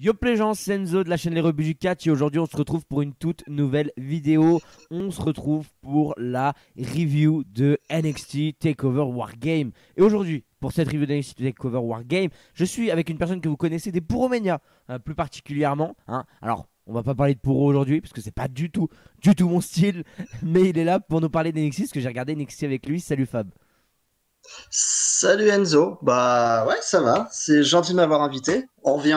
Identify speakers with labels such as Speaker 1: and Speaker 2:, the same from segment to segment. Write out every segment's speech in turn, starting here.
Speaker 1: Yop les gens, c'est Enzo de la chaîne Les Rebuts du Catch et aujourd'hui on se retrouve pour une toute nouvelle vidéo. On se retrouve pour la review de NXT TakeOver Wargame. Et aujourd'hui, pour cette review de NXT TakeOver Wargame, je suis avec une personne que vous connaissez des Puromania, plus particulièrement. Alors, on va pas parler de Puro aujourd'hui parce que c'est pas du tout mon style, mais il est là pour nous parler d'NXT parce que j'ai regardé NXT avec lui. Salut Fab.
Speaker 2: Salut Enzo, bah ouais ça va, c'est gentil de m'avoir invité. On revient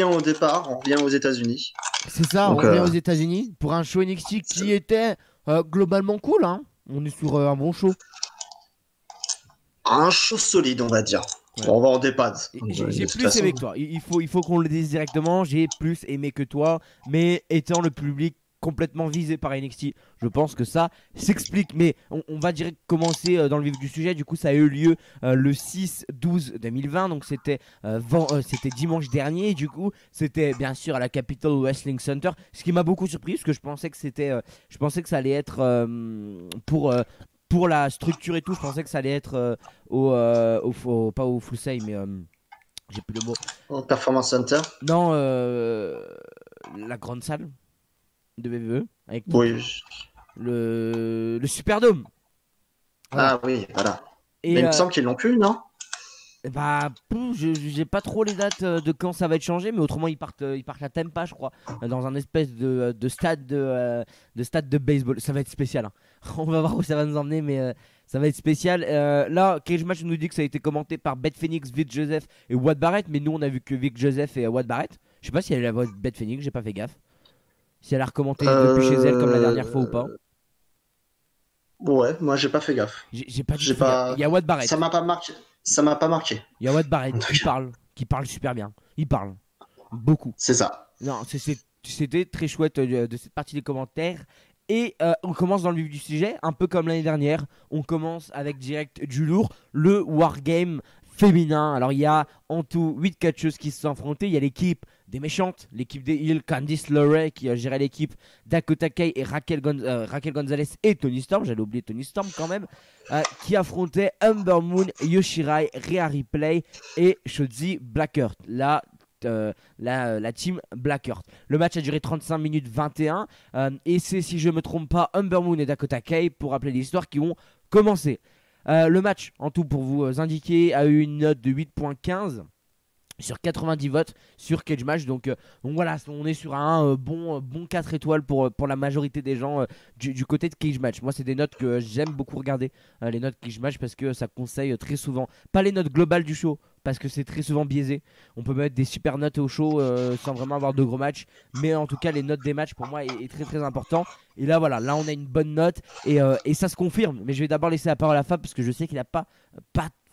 Speaker 2: au départ, on revient aux États-Unis.
Speaker 1: C'est ça, on
Speaker 2: Donc
Speaker 1: revient aux États-Unis pour un show NXT qui était globalement cool. On est sur un bon show.
Speaker 2: un show solide on va dire.
Speaker 1: Ouais.
Speaker 2: On va en dépad.
Speaker 1: J'ai
Speaker 2: De toute
Speaker 1: plus
Speaker 2: façon.
Speaker 1: aimé que toi. Il faut qu'on le dise directement. J'ai plus aimé que toi. Mais étant le public complètement visé par NXT, je pense que ça s'explique. Mais on va direct commencer dans le vif du sujet. Du coup, ça a eu lieu le 6-12-2020. Donc, c'était dimanche dernier. Et du coup, c'était bien sûr à la Capitol Wrestling Center. Ce qui m'a beaucoup surpris parce que je pensais que ça allait être pour la structure et tout. Je pensais que ça allait être pas au Full Sail, mais j'ai plus le mot.
Speaker 2: Au Performance Center.
Speaker 1: Non, la grande salle de WWE avec
Speaker 2: Oui.
Speaker 1: le Superdome. Voilà.
Speaker 2: Ah oui, voilà. Mais
Speaker 1: Et
Speaker 2: il me semble qu'ils l'ont plus, non?
Speaker 1: j'ai pas trop les dates de quand ça va être changé, mais autrement ils partent à Tampa, je crois, dans un espèce de stade de baseball. Ça va être spécial. On va voir où ça va nous emmener, mais ça va être spécial. Là, Cage Match nous dit que ça a été commenté par Beth Phoenix, Vic Joseph et Wade Barrett, mais nous on a vu que Vic Joseph et Wade Barrett. Je sais pas si elle a la voix de Beth Phoenix, j'ai pas fait gaffe. Si elle a recommenté depuis chez elle comme la dernière fois ou pas.
Speaker 2: Ouais, moi j'ai pas fait gaffe.
Speaker 1: J'ai pas du tout
Speaker 2: J'ai
Speaker 1: fait gaffe. Il
Speaker 2: pas.
Speaker 1: y a Wade
Speaker 2: Ça
Speaker 1: Barrett.
Speaker 2: m'a pas marqué. Ça m'a pas marqué.
Speaker 1: Il y a Wade
Speaker 2: En
Speaker 1: Barrett
Speaker 2: tout cas,
Speaker 1: qui parle super bien. Il parle beaucoup.
Speaker 2: c'est ça.
Speaker 1: Non, c'était très chouette de cette partie des commentaires. Et on commence dans le vif du sujet, un peu comme l'année dernière. On commence avec direct du lourd, le Wargame féminin. Alors il y a en tout 8 catcheuses qui se sont affrontées. Il y a l'équipe des méchantes, l'équipe des heels, Candice LeRae qui a géré l'équipe, Dakota Kai et Raquel Gonzalez et Tony Storm. J'allais oublier Tony Storm quand même. Qui affrontaient Ember Moon, Yoshirai, Rhea Ripley et Shotzi Blackheart. La team Blackheart. Le match a duré 35 minutes 21 et c'est, si je ne me trompe pas, Ember Moon et Dakota Kai, pour rappeler l'histoire, qui ont commencé. Le match, en tout pour vous indiquer, a eu une note de 8.15 sur 90 votes sur Cage Match. Donc voilà, on est sur un bon 4 étoiles pour la majorité des gens du côté de Cage Match. Moi, c'est des notes que j'aime beaucoup regarder, les notes Cage Match, parce que ça conseille très souvent, pas les notes globales du show, parce que c'est très souvent biaisé. On peut mettre des super notes au show sans vraiment avoir de gros matchs, mais en tout cas, les notes des matchs pour moi est très très important. Et là, voilà, là on a une bonne note et ça se confirme. Mais je vais d'abord laisser la parole à Fab parce que je sais qu'il n'a pas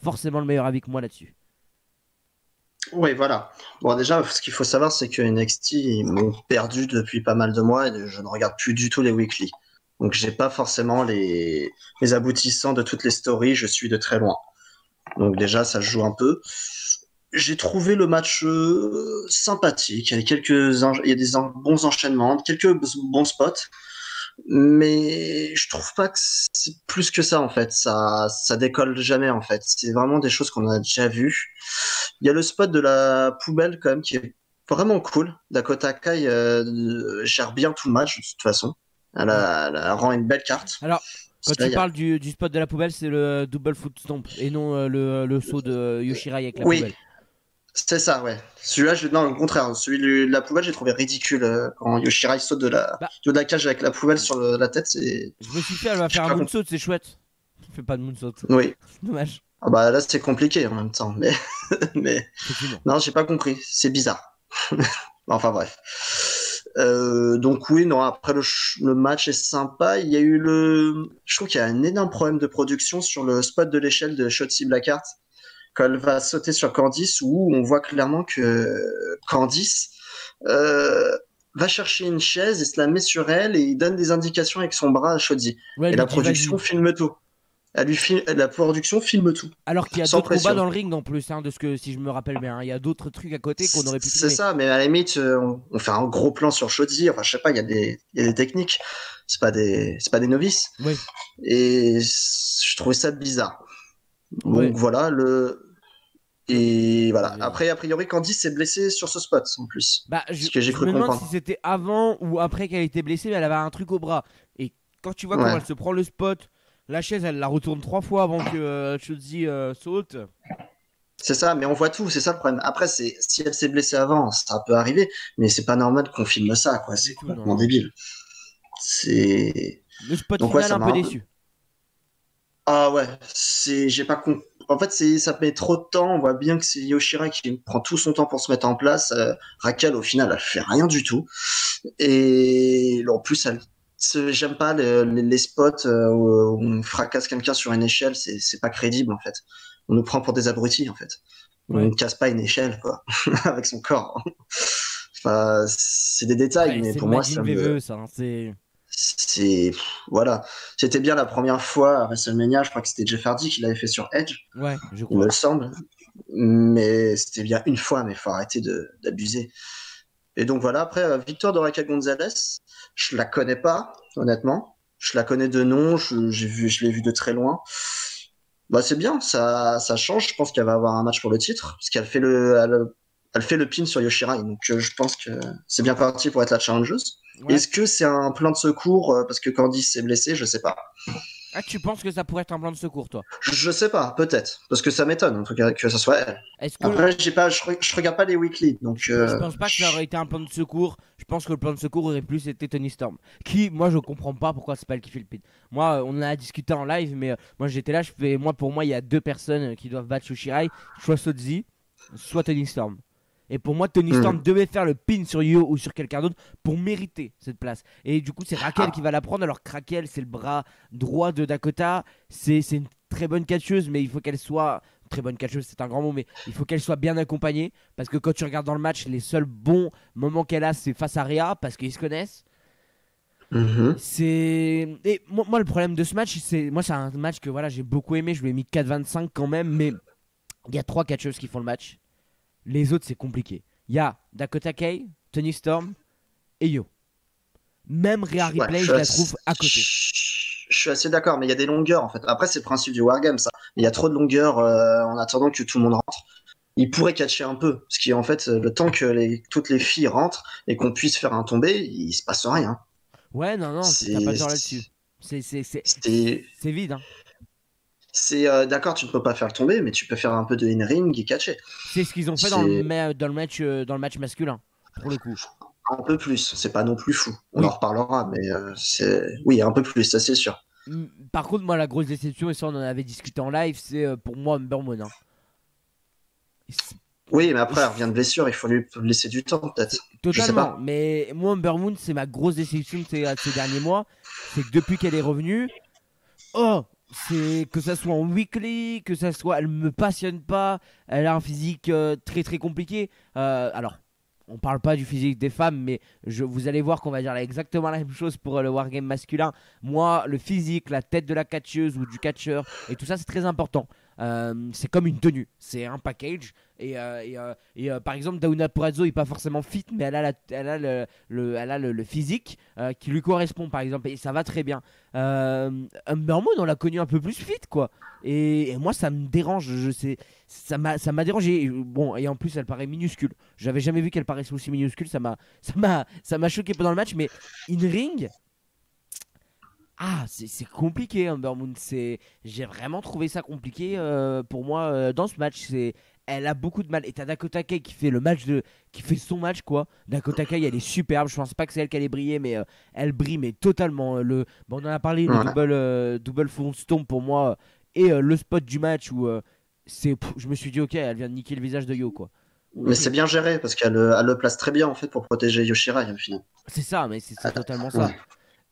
Speaker 1: forcément le meilleur avis que moi là-dessus.
Speaker 2: Oui, voilà. Bon, déjà, ce qu'il faut savoir, c'est que NXT, ils m'ont perdu depuis pas mal de mois et je ne regarde plus du tout les weekly. Donc, j'ai pas forcément les aboutissants de toutes les stories, je suis de très loin. Donc, déjà, ça se joue un peu. J'ai trouvé le match sympathique. Il y a des bons enchaînements, quelques bons spots. Mais je trouve pas que c'est plus que ça en fait. Ça décolle jamais en fait. C'est vraiment des choses qu'on a déjà vues. Il y a le spot de la poubelle quand même qui est vraiment cool. Dakota Kai gère bien tout le match de toute façon.
Speaker 1: Ouais.
Speaker 2: Elle rend une belle carte.
Speaker 1: Alors, quand
Speaker 2: Là,
Speaker 1: tu parles du spot de la poubelle, c'est le double foot stomp et non le saut de Yoshirai avec la
Speaker 2: Oui,
Speaker 1: poubelle.
Speaker 2: c'est ça, ouais. Celui-là, non, le contraire. Celui de la poubelle, j'ai trouvé ridicule quand Yoshirai saute
Speaker 1: Bah,
Speaker 2: de la cage avec la poubelle sur la tête. C'est,
Speaker 1: je me suis fait, elle va
Speaker 2: j'ai
Speaker 1: faire un
Speaker 2: pas compris.
Speaker 1: moonsault, c'est chouette. Je fais pas de moonsault.
Speaker 2: Oui.
Speaker 1: C'est dommage,
Speaker 2: Ah bah là, c'est compliqué en même temps. Mais, mais
Speaker 1: effectivement.
Speaker 2: non, j'ai pas compris. C'est bizarre. Enfin bref. Donc oui, non. Après le match est sympa. Il y a eu je trouve qu'il y a un énorme problème de production sur le spot de l'échelle de Shotzi Blackheart quand elle va sauter sur Candice, où on voit clairement que Candice va chercher une chaise et se la met sur elle et il donne des indications avec son bras à Shotzi.
Speaker 1: Ouais, elle
Speaker 2: Et
Speaker 1: lui
Speaker 2: la
Speaker 1: dit
Speaker 2: production
Speaker 1: vas-y.
Speaker 2: filme tout. La production filme tout,
Speaker 1: Alors qu'il y a
Speaker 2: sans
Speaker 1: d'autres combats
Speaker 2: pression.
Speaker 1: dans le ring en plus, de ce que si je me rappelle bien. Il y a d'autres trucs à côté qu'on aurait pu
Speaker 2: C'est
Speaker 1: filmer.
Speaker 2: ça, mais à la limite, on fait un gros plan sur Shotzi. Enfin, je sais pas, il y a des techniques. C'est pas des novices.
Speaker 1: Oui,
Speaker 2: Et je trouvais ça bizarre.
Speaker 1: ouais.
Speaker 2: Donc voilà, Et voilà.
Speaker 1: Vas-y, vas-y.
Speaker 2: Après, a priori, Candice s'est blessée sur ce spot en plus.
Speaker 1: Bah,
Speaker 2: Ce que j'ai
Speaker 1: je
Speaker 2: cru
Speaker 1: me demande si
Speaker 2: comprendre.
Speaker 1: c'était avant ou après qu'elle était blessée, mais elle avait un truc au bras. Et quand tu vois comment
Speaker 2: Ouais.
Speaker 1: elle se prend le spot, la chaise, elle la retourne 3 fois avant que Chelsea saute.
Speaker 2: C'est ça, mais on voit tout, c'est ça le problème. Après, si elle s'est blessée avant, ça peut arriver, mais c'est pas normal qu'on filme ça, quoi.
Speaker 1: Du
Speaker 2: C'est
Speaker 1: tout, non,
Speaker 2: complètement
Speaker 1: non.
Speaker 2: débile. C'est
Speaker 1: Le spot
Speaker 2: donc ouais,
Speaker 1: final,
Speaker 2: ça
Speaker 1: un
Speaker 2: m'a
Speaker 1: peu
Speaker 2: un peu.
Speaker 1: déçu.
Speaker 2: Ah ouais, j'ai pas compris. En fait, ça met trop de temps. On voit bien que c'est Yoshira qui prend tout son temps pour se mettre en place. Raquel, au final, elle fait rien du tout. Et en plus, j'aime pas les spots où on fracasse quelqu'un sur une échelle. C'est pas crédible, en fait. On nous prend pour des abrutis, en fait. On
Speaker 1: Ouais.
Speaker 2: ne casse pas une échelle, quoi, avec son corps. Enfin, c'est des détails,
Speaker 1: Après,
Speaker 2: mais
Speaker 1: c'est
Speaker 2: pour moi,
Speaker 1: Majin VVE, ça, hein, c'est.
Speaker 2: voilà. C'était bien la première fois à WrestleMania. Je crois que c'était Jeff Hardy qui l'avait fait sur Edge,
Speaker 1: Ouais, je
Speaker 2: il me
Speaker 1: crois.
Speaker 2: le semble. Mais c'était bien une fois, mais faut arrêter d'abuser. Et donc voilà, après, victoire de Raquel Gonzalez, je la connais pas, honnêtement. Je la connais de nom, je l'ai vu de très loin. Bah, c'est bien, ça change. Je pense qu'elle va avoir un match pour le titre, parce qu'elle fait elle fait le pin sur Yoshirai. Donc je pense que c'est bien parti pour être la challengeuse.
Speaker 1: Ouais.
Speaker 2: Est-ce que c'est un plan de secours parce que Candice s'est blessée? Je sais pas.
Speaker 1: Ah, tu penses que ça pourrait être un plan de secours, toi?
Speaker 2: Je sais pas, peut-être, parce que ça m'étonne en tout cas que ça soit elle.
Speaker 1: Est-ce que.
Speaker 2: Après, je regarde pas les weekly, donc
Speaker 1: Je pense pas que ça aurait été un plan de secours. Je pense que le plan de secours aurait plus été Tony Storm. Qui, moi, je comprends pas pourquoi c'est pas elle qui fait le pin. Moi, on en a discuté en live, mais moi j'étais là. Pour moi, il y a deux personnes qui doivent battre Yoshirai, soit Sotzi, soit Tony Storm. Et pour moi, Tony Storm
Speaker 2: hmm.
Speaker 1: devait faire le pin sur Yo ou sur quelqu'un d'autre pour mériter cette place. Et du coup, c'est Raquel qui
Speaker 2: Ah,
Speaker 1: va la prendre. Alors que Raquel, c'est le bras droit de Dakota. C'est une très bonne catcheuse, mais il faut qu'elle soit. Très bonne catcheuse, c'est un grand mot, mais il faut qu'elle soit bien accompagnée. Parce que quand tu regardes dans le match, les seuls bons moments qu'elle a, c'est face à Rhea, parce qu'ils se connaissent.
Speaker 2: mhm.
Speaker 1: C'est. Et moi, le problème de ce match, c'est. Moi, c'est un match que voilà, j'ai beaucoup aimé. Je lui ai mis 4,25 quand même, mais il y a trois catcheuses qui font le match. Les autres, c'est compliqué. Il y a Dakota Kai, Tony Storm et Yo. Même Rhea
Speaker 2: Ouais,
Speaker 1: Ripley, je la trouve à côté.
Speaker 2: je suis assez d'accord, mais il y a des longueurs en fait. Après, c'est le principe du Wargame, ça. Il y a trop de longueurs en attendant que tout le monde rentre. Il pourrait catcher un peu, parce qu'en fait, le temps que toutes les filles rentrent et qu'on puisse faire un tombé, il se passe rien.
Speaker 1: Ouais, non, non, t'as pas
Speaker 2: C'est,
Speaker 1: tort là-dessus. C'est c'est- c'est-
Speaker 2: c'est,
Speaker 1: c'est vide, hein.
Speaker 2: d'accord, tu ne peux pas faire le tomber, mais tu peux faire un peu de in-ring et catcher.
Speaker 1: C'est ce qu'ils ont fait
Speaker 2: C'est
Speaker 1: dans le match masculin, pour le coup.
Speaker 2: un peu plus, c'est pas non plus fou. On en
Speaker 1: Oui.
Speaker 2: reparlera, mais oui, un peu plus, ça c'est sûr.
Speaker 1: Par contre, moi, la grosse déception, et ça, on en avait discuté en live, c'est pour moi Humber Moon, hein. C'est-
Speaker 2: Oui, mais après, elle revient
Speaker 1: je-
Speaker 2: de blessure, il faut lui laisser du temps, peut-être. Je sais
Speaker 1: Totalement.
Speaker 2: pas.
Speaker 1: Mais moi, Humber Moon, c'est ma grosse déception de ces derniers mois. C'est que depuis qu'elle est revenue, oh, c'est que ça soit en weekly, que ça soit, elle me passionne pas. Elle a un physique très très compliqué. Alors, on parle pas du physique des femmes, mais vous allez voir qu'on va dire exactement la même chose pour le wargame masculin. Moi, le physique, la tête de la catcheuse ou du catcheur et tout ça, c'est très important. C'est comme une tenue, c'est un package. Par exemple, Dauna Purazzo n'est pas forcément fit, mais elle a le physique qui lui correspond, par exemple, et ça va très bien. Humber Moon, on l'a connu un peu plus fit, quoi. Et moi, ça me dérange. Je sais, ça m'a dérangé. Bon, et en plus, elle paraît minuscule. J'avais jamais vu qu'elle paraissait aussi minuscule. Ça m'a choqué pendant le match. Mais in ring, c'est compliqué, Humber Moon. J'ai vraiment trouvé ça compliqué pour moi dans ce match. Elle a beaucoup de mal. Et t'as Dakota Kai qui fait son match, quoi. Dakota Kai, elle est superbe. Je pense pas que c'est elle qui allait briller, mais elle brille, mais totalement. Bon, on en a parlé, le
Speaker 2: Ouais.
Speaker 1: double front stomp pour moi et le spot du match où je me suis dit, ok, elle vient de niquer le visage de Yo, quoi.
Speaker 2: Mais c'est bien géré parce elle le place très bien en fait pour protéger Yoshirai au final.
Speaker 1: C'est ça, mais c'est totalement ça.
Speaker 2: Ouais.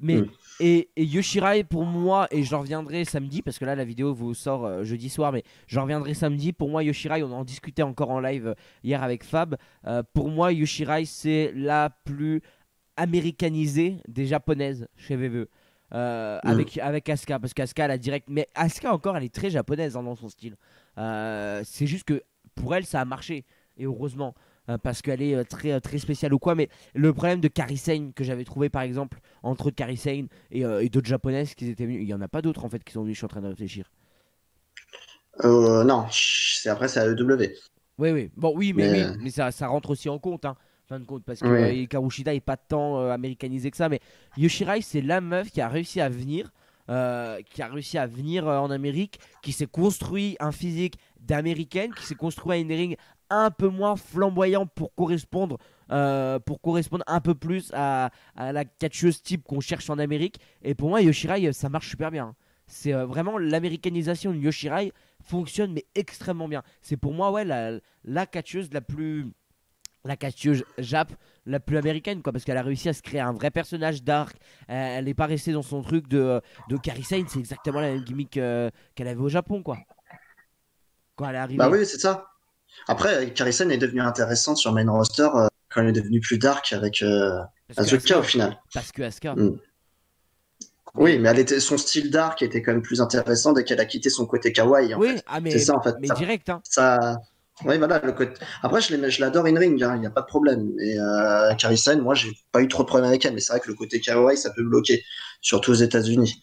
Speaker 1: Mais
Speaker 2: Mm.
Speaker 1: et Yoshirai pour moi, et j'en reviendrai samedi parce que là la vidéo vous sort jeudi soir, mais j'en reviendrai samedi. Pour moi, Yoshirai, on en discutait encore en live hier avec Fab. Pour moi, Yoshirai c'est la plus américanisée des japonaises chez VVE.
Speaker 2: Mm.
Speaker 1: Avec Asuka, parce qu'Asuka elle a direct, mais Asuka encore elle est très japonaise hein, dans son style. C'est juste que pour elle ça a marché et heureusement parce qu'elle est très spéciale ou quoi. Mais le problème de Kairi Sane que j'avais trouvé par exemple entre Kairi Sane et d'autres japonaises qui étaient venues, il y en a pas d'autres en fait qui sont venues. Je suis en train de réfléchir.
Speaker 2: Non, c'est AEW.
Speaker 1: Oui, oui. Bon, oui, mais,
Speaker 2: Mais
Speaker 1: oui, mais ça rentre aussi en compte, hein, en fin de compte, parce que
Speaker 2: oui.
Speaker 1: Hikaru Shida est pas tant américanisé que ça. Mais Yoshirai, c'est la meuf qui a réussi à venir en Amérique, qui s'est construit un physique d'américaine, qui s'est construit un ring un peu moins flamboyant pour correspondre un peu plus à la catcheuse type qu'on cherche en Amérique. Et pour moi, Yoshirai, ça marche super bien, hein. C'est vraiment l'américanisation de Yoshirai fonctionne mais extrêmement bien. C'est pour moi ouais la catcheuse la catcheuse Jap la plus américaine quoi parce qu'elle a réussi à se créer un vrai personnage dark. Elle n'est pas restée dans son truc de Kairi Sane, c'est exactement la même gimmick qu'elle avait au Japon quoi quand elle est
Speaker 2: Bah
Speaker 1: arrivée.
Speaker 2: oui, c'est ça. Après, Carison est devenue intéressante sur main roster quand elle est devenue plus dark avec
Speaker 1: Parce que
Speaker 2: Asuka au
Speaker 1: Asuka,
Speaker 2: final.
Speaker 1: parce que Asuka.
Speaker 2: Mm. Oui,
Speaker 1: Mais
Speaker 2: mais son style dark était quand même plus intéressant dès qu'elle a quitté son côté kawaii en
Speaker 1: oui,
Speaker 2: fait.
Speaker 1: ah
Speaker 2: C'est ça en fait.
Speaker 1: mais direct hein.
Speaker 2: Ça... Oui, voilà, le côté. Après, je l'adore in ring, il n'y a pas de problème. Mais Carison, moi, j'ai pas eu trop de problèmes avec elle, mais c'est vrai que le côté kawaii, ça peut bloquer, surtout aux États-Unis.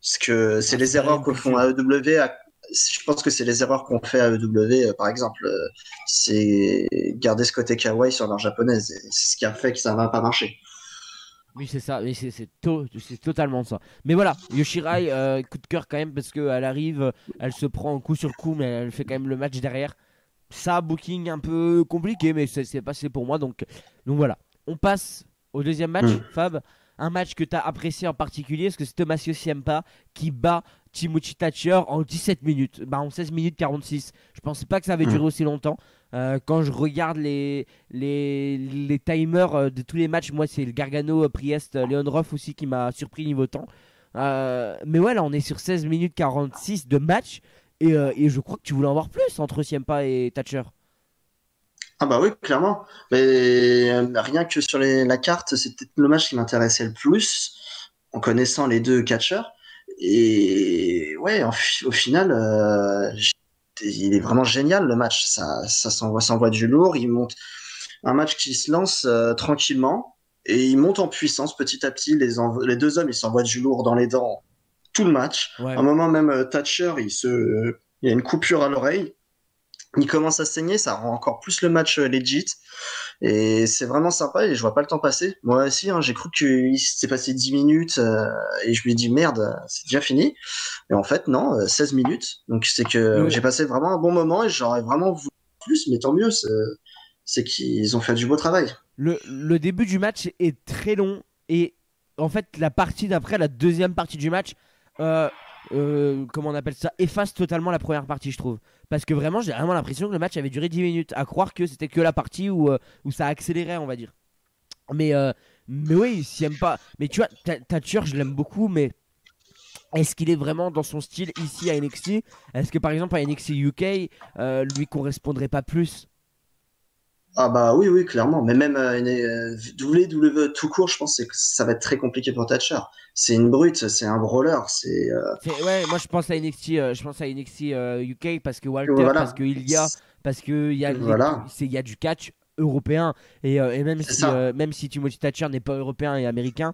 Speaker 2: Parce que c'est
Speaker 1: Ah, c'est
Speaker 2: les
Speaker 1: pas la
Speaker 2: erreurs
Speaker 1: même
Speaker 2: que font
Speaker 1: culture.
Speaker 2: AEW. Je pense que c'est les erreurs qu'on fait à AEW, par exemple. C'est garder ce côté kawaii sur leur japonaise. Et c'est ce qui a fait que ça va pas marcher.
Speaker 1: Oui, c'est ça, mais c'est totalement ça. Mais voilà, Yoshirai, coup de cœur quand même, parce qu'elle arrive, elle se prend coup sur coup, mais elle fait quand même le match derrière. Ça, booking un peu compliqué, mais c'est passé pour moi. Donc voilà, on passe au deuxième match,
Speaker 2: Hmm.
Speaker 1: Fab. Un match que tu as apprécié en particulier, parce que c'est Tommaso Ciampa qui bat Timothy Thatcher en 17 minutes, bah en 16 minutes 46. Je pensais pas que ça avait duré
Speaker 2: Hmm.
Speaker 1: aussi longtemps. Quand je regarde les timers de tous les matchs, moi c'est le Gargano, Priest, Leon Ruff aussi qui m'a surpris niveau temps. Mais ouais, là on est sur 16 minutes 46 de match. Et je crois que tu voulais en voir plus entre Ciampa et Thatcher.
Speaker 2: Ah bah oui, clairement. Mais rien que sur la carte, c'est peut-être le match qui m'intéressait le plus, en connaissant les deux catcheurs. Et ouais, au final, il est vraiment génial le match. Ça s'envoie du lourd. Il monte un match qui se lance tranquillement et il monte en puissance petit à petit. Les deux hommes, ils s'envoient du lourd dans les dents tout le match. À un
Speaker 1: Ouais.
Speaker 2: moment même, Thatcher, il y a une coupure à l'oreille. Il commence à saigner, ça rend encore plus le match legit. Et c'est vraiment sympa et je vois pas le temps passer. Moi aussi, hein, j'ai cru qu'il s'était passé 10 minutes et je lui ai dit merde, c'est déjà fini. Et en fait, non, 16 minutes. Donc c'est que
Speaker 1: Le,
Speaker 2: j'ai passé vraiment un bon moment et j'aurais vraiment voulu plus, mais tant mieux, c'est qu'ils ont fait du beau travail.
Speaker 1: le début du match est très long. Et en fait, la partie d'après, la deuxième partie du match, euh, comment on appelle ça, efface totalement la première partie, je trouve. Parce que vraiment, j'ai vraiment l'impression que le match avait duré 10 minutes. À croire que c'était que la partie où ça accélérait, on va dire. Mais, euh, mais oui, s'il aime pas. Mais tu vois, Thatcher, je l'aime beaucoup, mais est-ce qu'il est vraiment dans son style ici à NXT? Est-ce que par exemple à NXT UK, lui correspondrait pas plus?
Speaker 2: Ah bah oui, oui, clairement. Mais même WWE tout court, je pense que ça va être très compliqué pour Thatcher. C'est une brute, c'est un brawler,
Speaker 1: Ouais, moi je pense à NXT UK parce que Walter, parce
Speaker 2: voilà.
Speaker 1: que Ilya, parce que
Speaker 2: Voilà,
Speaker 1: il y a du catch européen et
Speaker 2: c'est ça.
Speaker 1: même si Timothy Thatcher n'est pas européen et américain,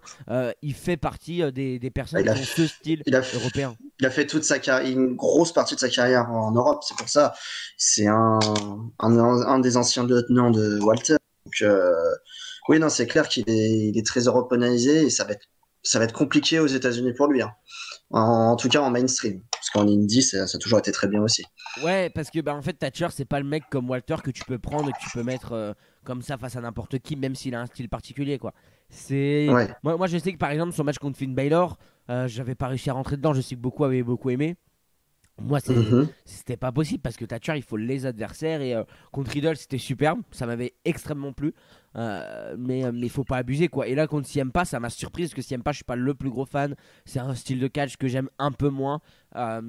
Speaker 1: il fait partie des
Speaker 2: Bah,
Speaker 1: personnes qui ont ce style
Speaker 2: il a,
Speaker 1: européen.
Speaker 2: il a fait toute sa carrière, une grosse partie de sa carrière en Europe, c'est pour ça. C'est un des anciens lieutenants de Walter. Donc, oui, non, c'est clair il est très européanisé et ça va être compliqué aux États-Unis pour lui, hein. En tout cas en mainstream. Parce qu'en indie, ça a toujours été très bien aussi.
Speaker 1: Ouais, parce que bah, en fait, Thatcher, c'est pas le mec comme Walter que tu peux prendre et que tu peux mettre comme ça face à n'importe qui, même s'il a un style particulier, quoi.
Speaker 2: Ouais.
Speaker 1: Moi, je sais que par exemple, son match contre Finn Balor, j'avais pas réussi à rentrer dedans. Je sais que beaucoup avaient beaucoup aimé. Moi,
Speaker 2: Mhm.
Speaker 1: c'était pas possible parce que Thatcher, il faut les adversaires et contre Riddle, c'était superbe. Ça m'avait extrêmement plu. Mais faut pas abuser, quoi. Et là, contre Ciampa, ça m'a surpris parce que Ciampa, je suis pas le plus gros fan. C'est un style de catch que j'aime un peu moins. Euh,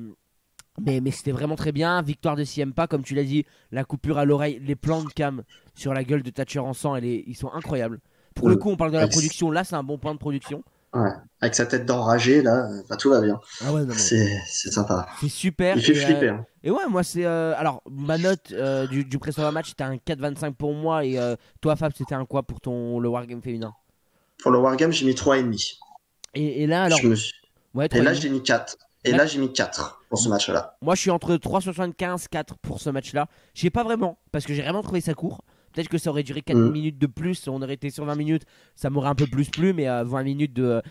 Speaker 1: mais c'était vraiment très bien. Victoire de Ciampa, comme tu l'as dit, la coupure à l'oreille, les plans de cam sur la gueule de Thatcher en sang, ils sont incroyables. Pour le
Speaker 2: Mm.
Speaker 1: coup, on parle de la
Speaker 2: Avec,
Speaker 1: production. Là, c'est un bon point de production.
Speaker 2: ouais. Avec sa tête d'enragé, là, bah, tout va bien.
Speaker 1: Ah ouais, non mais
Speaker 2: C'est sympa.
Speaker 1: c'est super.
Speaker 2: Il fait flipper, hein.
Speaker 1: Et ouais, moi c'est. Alors, ma note du précédent match c'était un 4,25 pour moi. Et toi, Fab, c'était un quoi pour le Wargame féminin?
Speaker 2: Pour le Wargame, j'ai mis 3,5.
Speaker 1: Et là, alors.
Speaker 2: Je me suis...
Speaker 1: Ouais,
Speaker 2: Et
Speaker 1: trois
Speaker 2: là,
Speaker 1: virgule
Speaker 2: j'ai
Speaker 1: cinq.
Speaker 2: mis 4. Et là, j'ai mis 4 pour ce match-là.
Speaker 1: Moi, je suis entre 3,75 4 pour ce match-là. Je sais pas vraiment, parce que j'ai vraiment trouvé ça court. Peut-être que ça aurait duré 4
Speaker 2: Mm.
Speaker 1: minutes de plus. On aurait été sur 20 minutes, ça m'aurait un peu plus plu. Mais 20 minutes de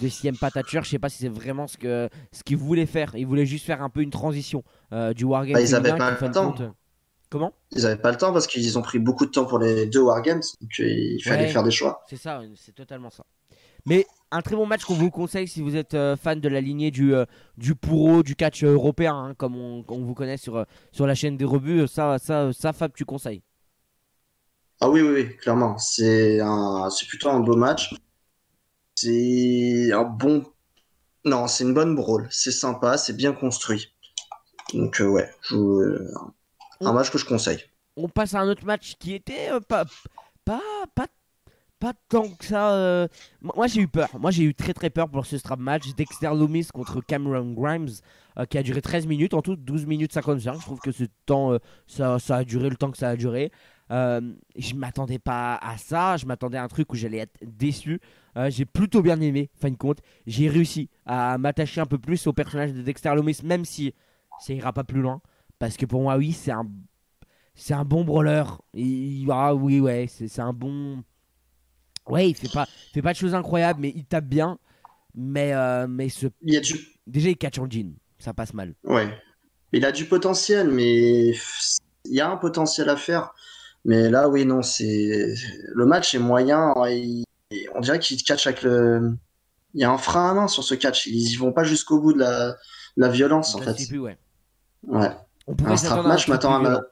Speaker 1: sixième patature, je sais pas si c'est vraiment ce qu'ils voulaient faire. Ils voulaient juste faire un peu une transition du wargame
Speaker 2: Bah, ils avaient
Speaker 1: féminin qui,
Speaker 2: pas
Speaker 1: en fin
Speaker 2: le
Speaker 1: de compte.
Speaker 2: temps.
Speaker 1: Comment?
Speaker 2: Ils avaient pas le temps parce qu'ils ont pris beaucoup de temps pour les 2 Wargames. Donc, il fallait
Speaker 1: Ouais,
Speaker 2: faire des choix.
Speaker 1: c'est ça, c'est totalement ça. Mais un très bon match qu'on vous conseille si vous êtes fan de la lignée du Puro, du catch européen, hein, comme on vous connaît sur la chaîne des revues. Ça, Fab, tu conseilles.
Speaker 2: Ah oui, oui, oui, clairement. C'est plutôt un beau match. C'est un bon. Non, c'est une bonne brawl. C'est sympa, c'est bien construit. Donc, ouais, un
Speaker 1: On,
Speaker 2: match que je conseille.
Speaker 1: on passe à un autre match qui était pas, pas, pas tant que ça. Moi, j'ai eu peur. Moi, j'ai eu très très peur pour ce strap match. Dexter Loomis contre Cameron Grimes, qui a duré 13 minutes, en tout 12 minutes 55. Je trouve que ce temps, ça a duré le temps que ça a duré. Je m'attendais pas à ça. Je m'attendais à un truc où j'allais être déçu. J'ai plutôt bien aimé, fin de compte. J'ai réussi à m'attacher un peu plus au personnage de Dexter Loomis, même si ça ira pas plus loin. Parce que pour moi, oui, c'est un bon brawler. Ah oui, ouais, c'est un bon. Ouais, il fait pas de choses incroyables, mais il tape bien. Mais
Speaker 2: Il y a du.
Speaker 1: déjà, il catch en jean. Ça passe mal.
Speaker 2: Ouais. Il a du potentiel, mais il y a un potentiel à faire. Mais là, oui, non, c'est. Le match est moyen. On dirait qu'il catch avec le. Il y a un frein à main sur ce catch. Ils y vont pas jusqu'au bout de la violence, en
Speaker 1: Ça se
Speaker 2: fait.
Speaker 1: fait plus, ouais.
Speaker 2: Ouais.
Speaker 1: On
Speaker 2: Un
Speaker 1: pourrait
Speaker 2: strap
Speaker 1: s'attendre à un
Speaker 2: match, je
Speaker 1: truc
Speaker 2: m'attends
Speaker 1: plus
Speaker 2: à
Speaker 1: violent.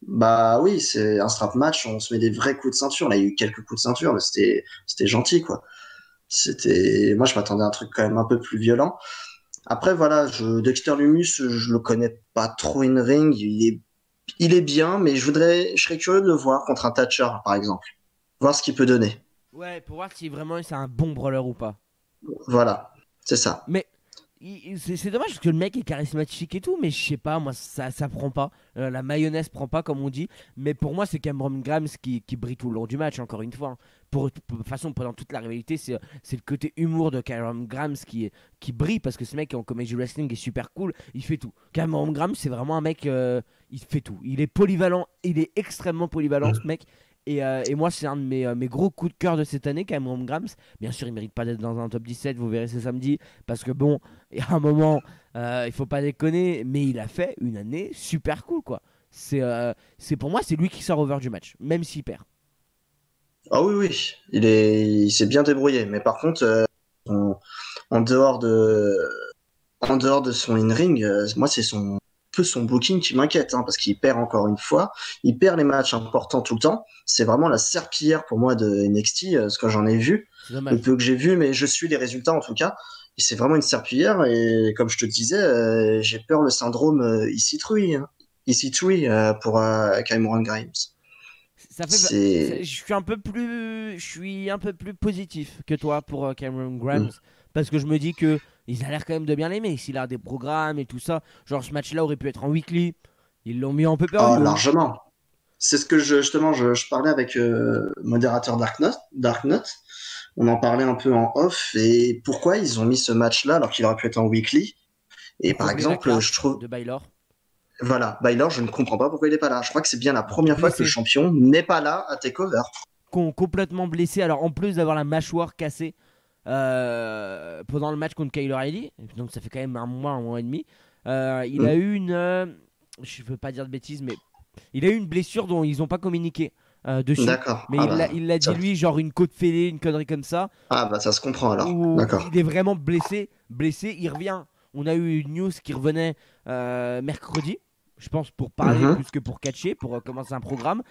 Speaker 2: Bah oui, c'est un strap match, on se met des vrais coups de ceinture. Là, il y a eu quelques coups de ceinture, mais c'était gentil, quoi. Moi, je m'attendais à un truc quand même un peu plus violent. Après, voilà, Dexter Lumis, je le connais pas trop in ring. Il est bien, mais je serais curieux de le voir contre un Thatcher, par exemple. Voir ce qu'il peut donner.
Speaker 1: Ouais, pour voir si vraiment c'est un bon brawler ou pas.
Speaker 2: Voilà, c'est ça.
Speaker 1: Mais c'est dommage parce que le mec est charismatique et tout, mais je sais pas, moi ça prend pas. La mayonnaise prend pas, comme on dit. Mais pour moi, c'est Cameron Grimes qui brille tout le long du match, encore une fois, hein. De toute façon, pendant toute la rivalité, c'est le côté humour de Cameron Grimes qui brille parce que ce mec en comedy wrestling est super cool. Il fait tout. Cameron Grimes, c'est vraiment un mec, il fait tout. Il est polyvalent, il est extrêmement polyvalent, ce mec. Et moi, c'est un de mes gros coups de cœur de cette année, Cameron Grimes. Bien sûr, il mérite pas d'être dans un top 17, vous verrez ce samedi. Parce que bon, il y a un moment, il faut pas déconner, mais il a fait une année super cool, quoi. Pour moi, c'est lui qui sort over du match, même s'il perd.
Speaker 2: Ah oui, oui, il s'est bien débrouillé. Mais par contre, en, en dehors de, en dehors de son in-ring, moi, c'est un peu son booking qui m'inquiète, hein, parce qu'il perd encore une fois. Il perd les matchs importants tout le temps. C'est vraiment la serpillière pour moi de NXT, ce que j'en ai vu,
Speaker 1: C'est
Speaker 2: le
Speaker 1: dommage.
Speaker 2: peu que j'ai vu, mais je suis les résultats en tout cas. Et c'est vraiment une serpillière. Et comme je te disais, j'ai peur le syndrome EC3, hein. EC3 pour Cameron Grimes.
Speaker 1: Ça fait,
Speaker 2: C'est.
Speaker 1: je suis un peu plus positif que toi pour Cameron
Speaker 2: Mm.
Speaker 1: Grimes parce que je me dis que ils a l'air quand même de bien l'aimer. S'il a des programmes et tout ça, genre ce match-là aurait pu être en weekly. Ils l'ont mis en
Speaker 2: Ah,
Speaker 1: pay-per-view.
Speaker 2: largement. C'est ce que justement, je parlais avec modérateur Dark Knot. On en parlait un peu en off. Et pourquoi ils ont mis ce match-là alors qu'il aurait pu être en weekly? Et
Speaker 1: Pour
Speaker 2: par
Speaker 1: combler la
Speaker 2: exemple, je
Speaker 1: carte
Speaker 2: trouve,
Speaker 1: de Baylor.
Speaker 2: voilà, Baylor, je ne comprends pas pourquoi il n'est pas là. Je crois que c'est bien la première fois que le
Speaker 1: Blessé.
Speaker 2: champion n'est pas là à Takeover.
Speaker 1: Complètement blessé. Alors en plus d'avoir la mâchoire cassée pendant le match contre Kyler Riley, donc ça fait quand même un mois et demi, il a
Speaker 2: Mm.
Speaker 1: eu je veux pas dire de bêtises, mais il a eu une blessure dont ils n'ont pas communiqué dessus.
Speaker 2: D'accord.
Speaker 1: Mais il l'a dit lui, genre une côte fêlée, une connerie comme ça,
Speaker 2: Bah ça se comprend alors.
Speaker 1: où
Speaker 2: D'accord.
Speaker 1: il est vraiment blessé, il revient. On a eu une news qui revenait mercredi, je pense pour parler
Speaker 2: Mhm.
Speaker 1: plus que pour catcher, pour commencer un programme.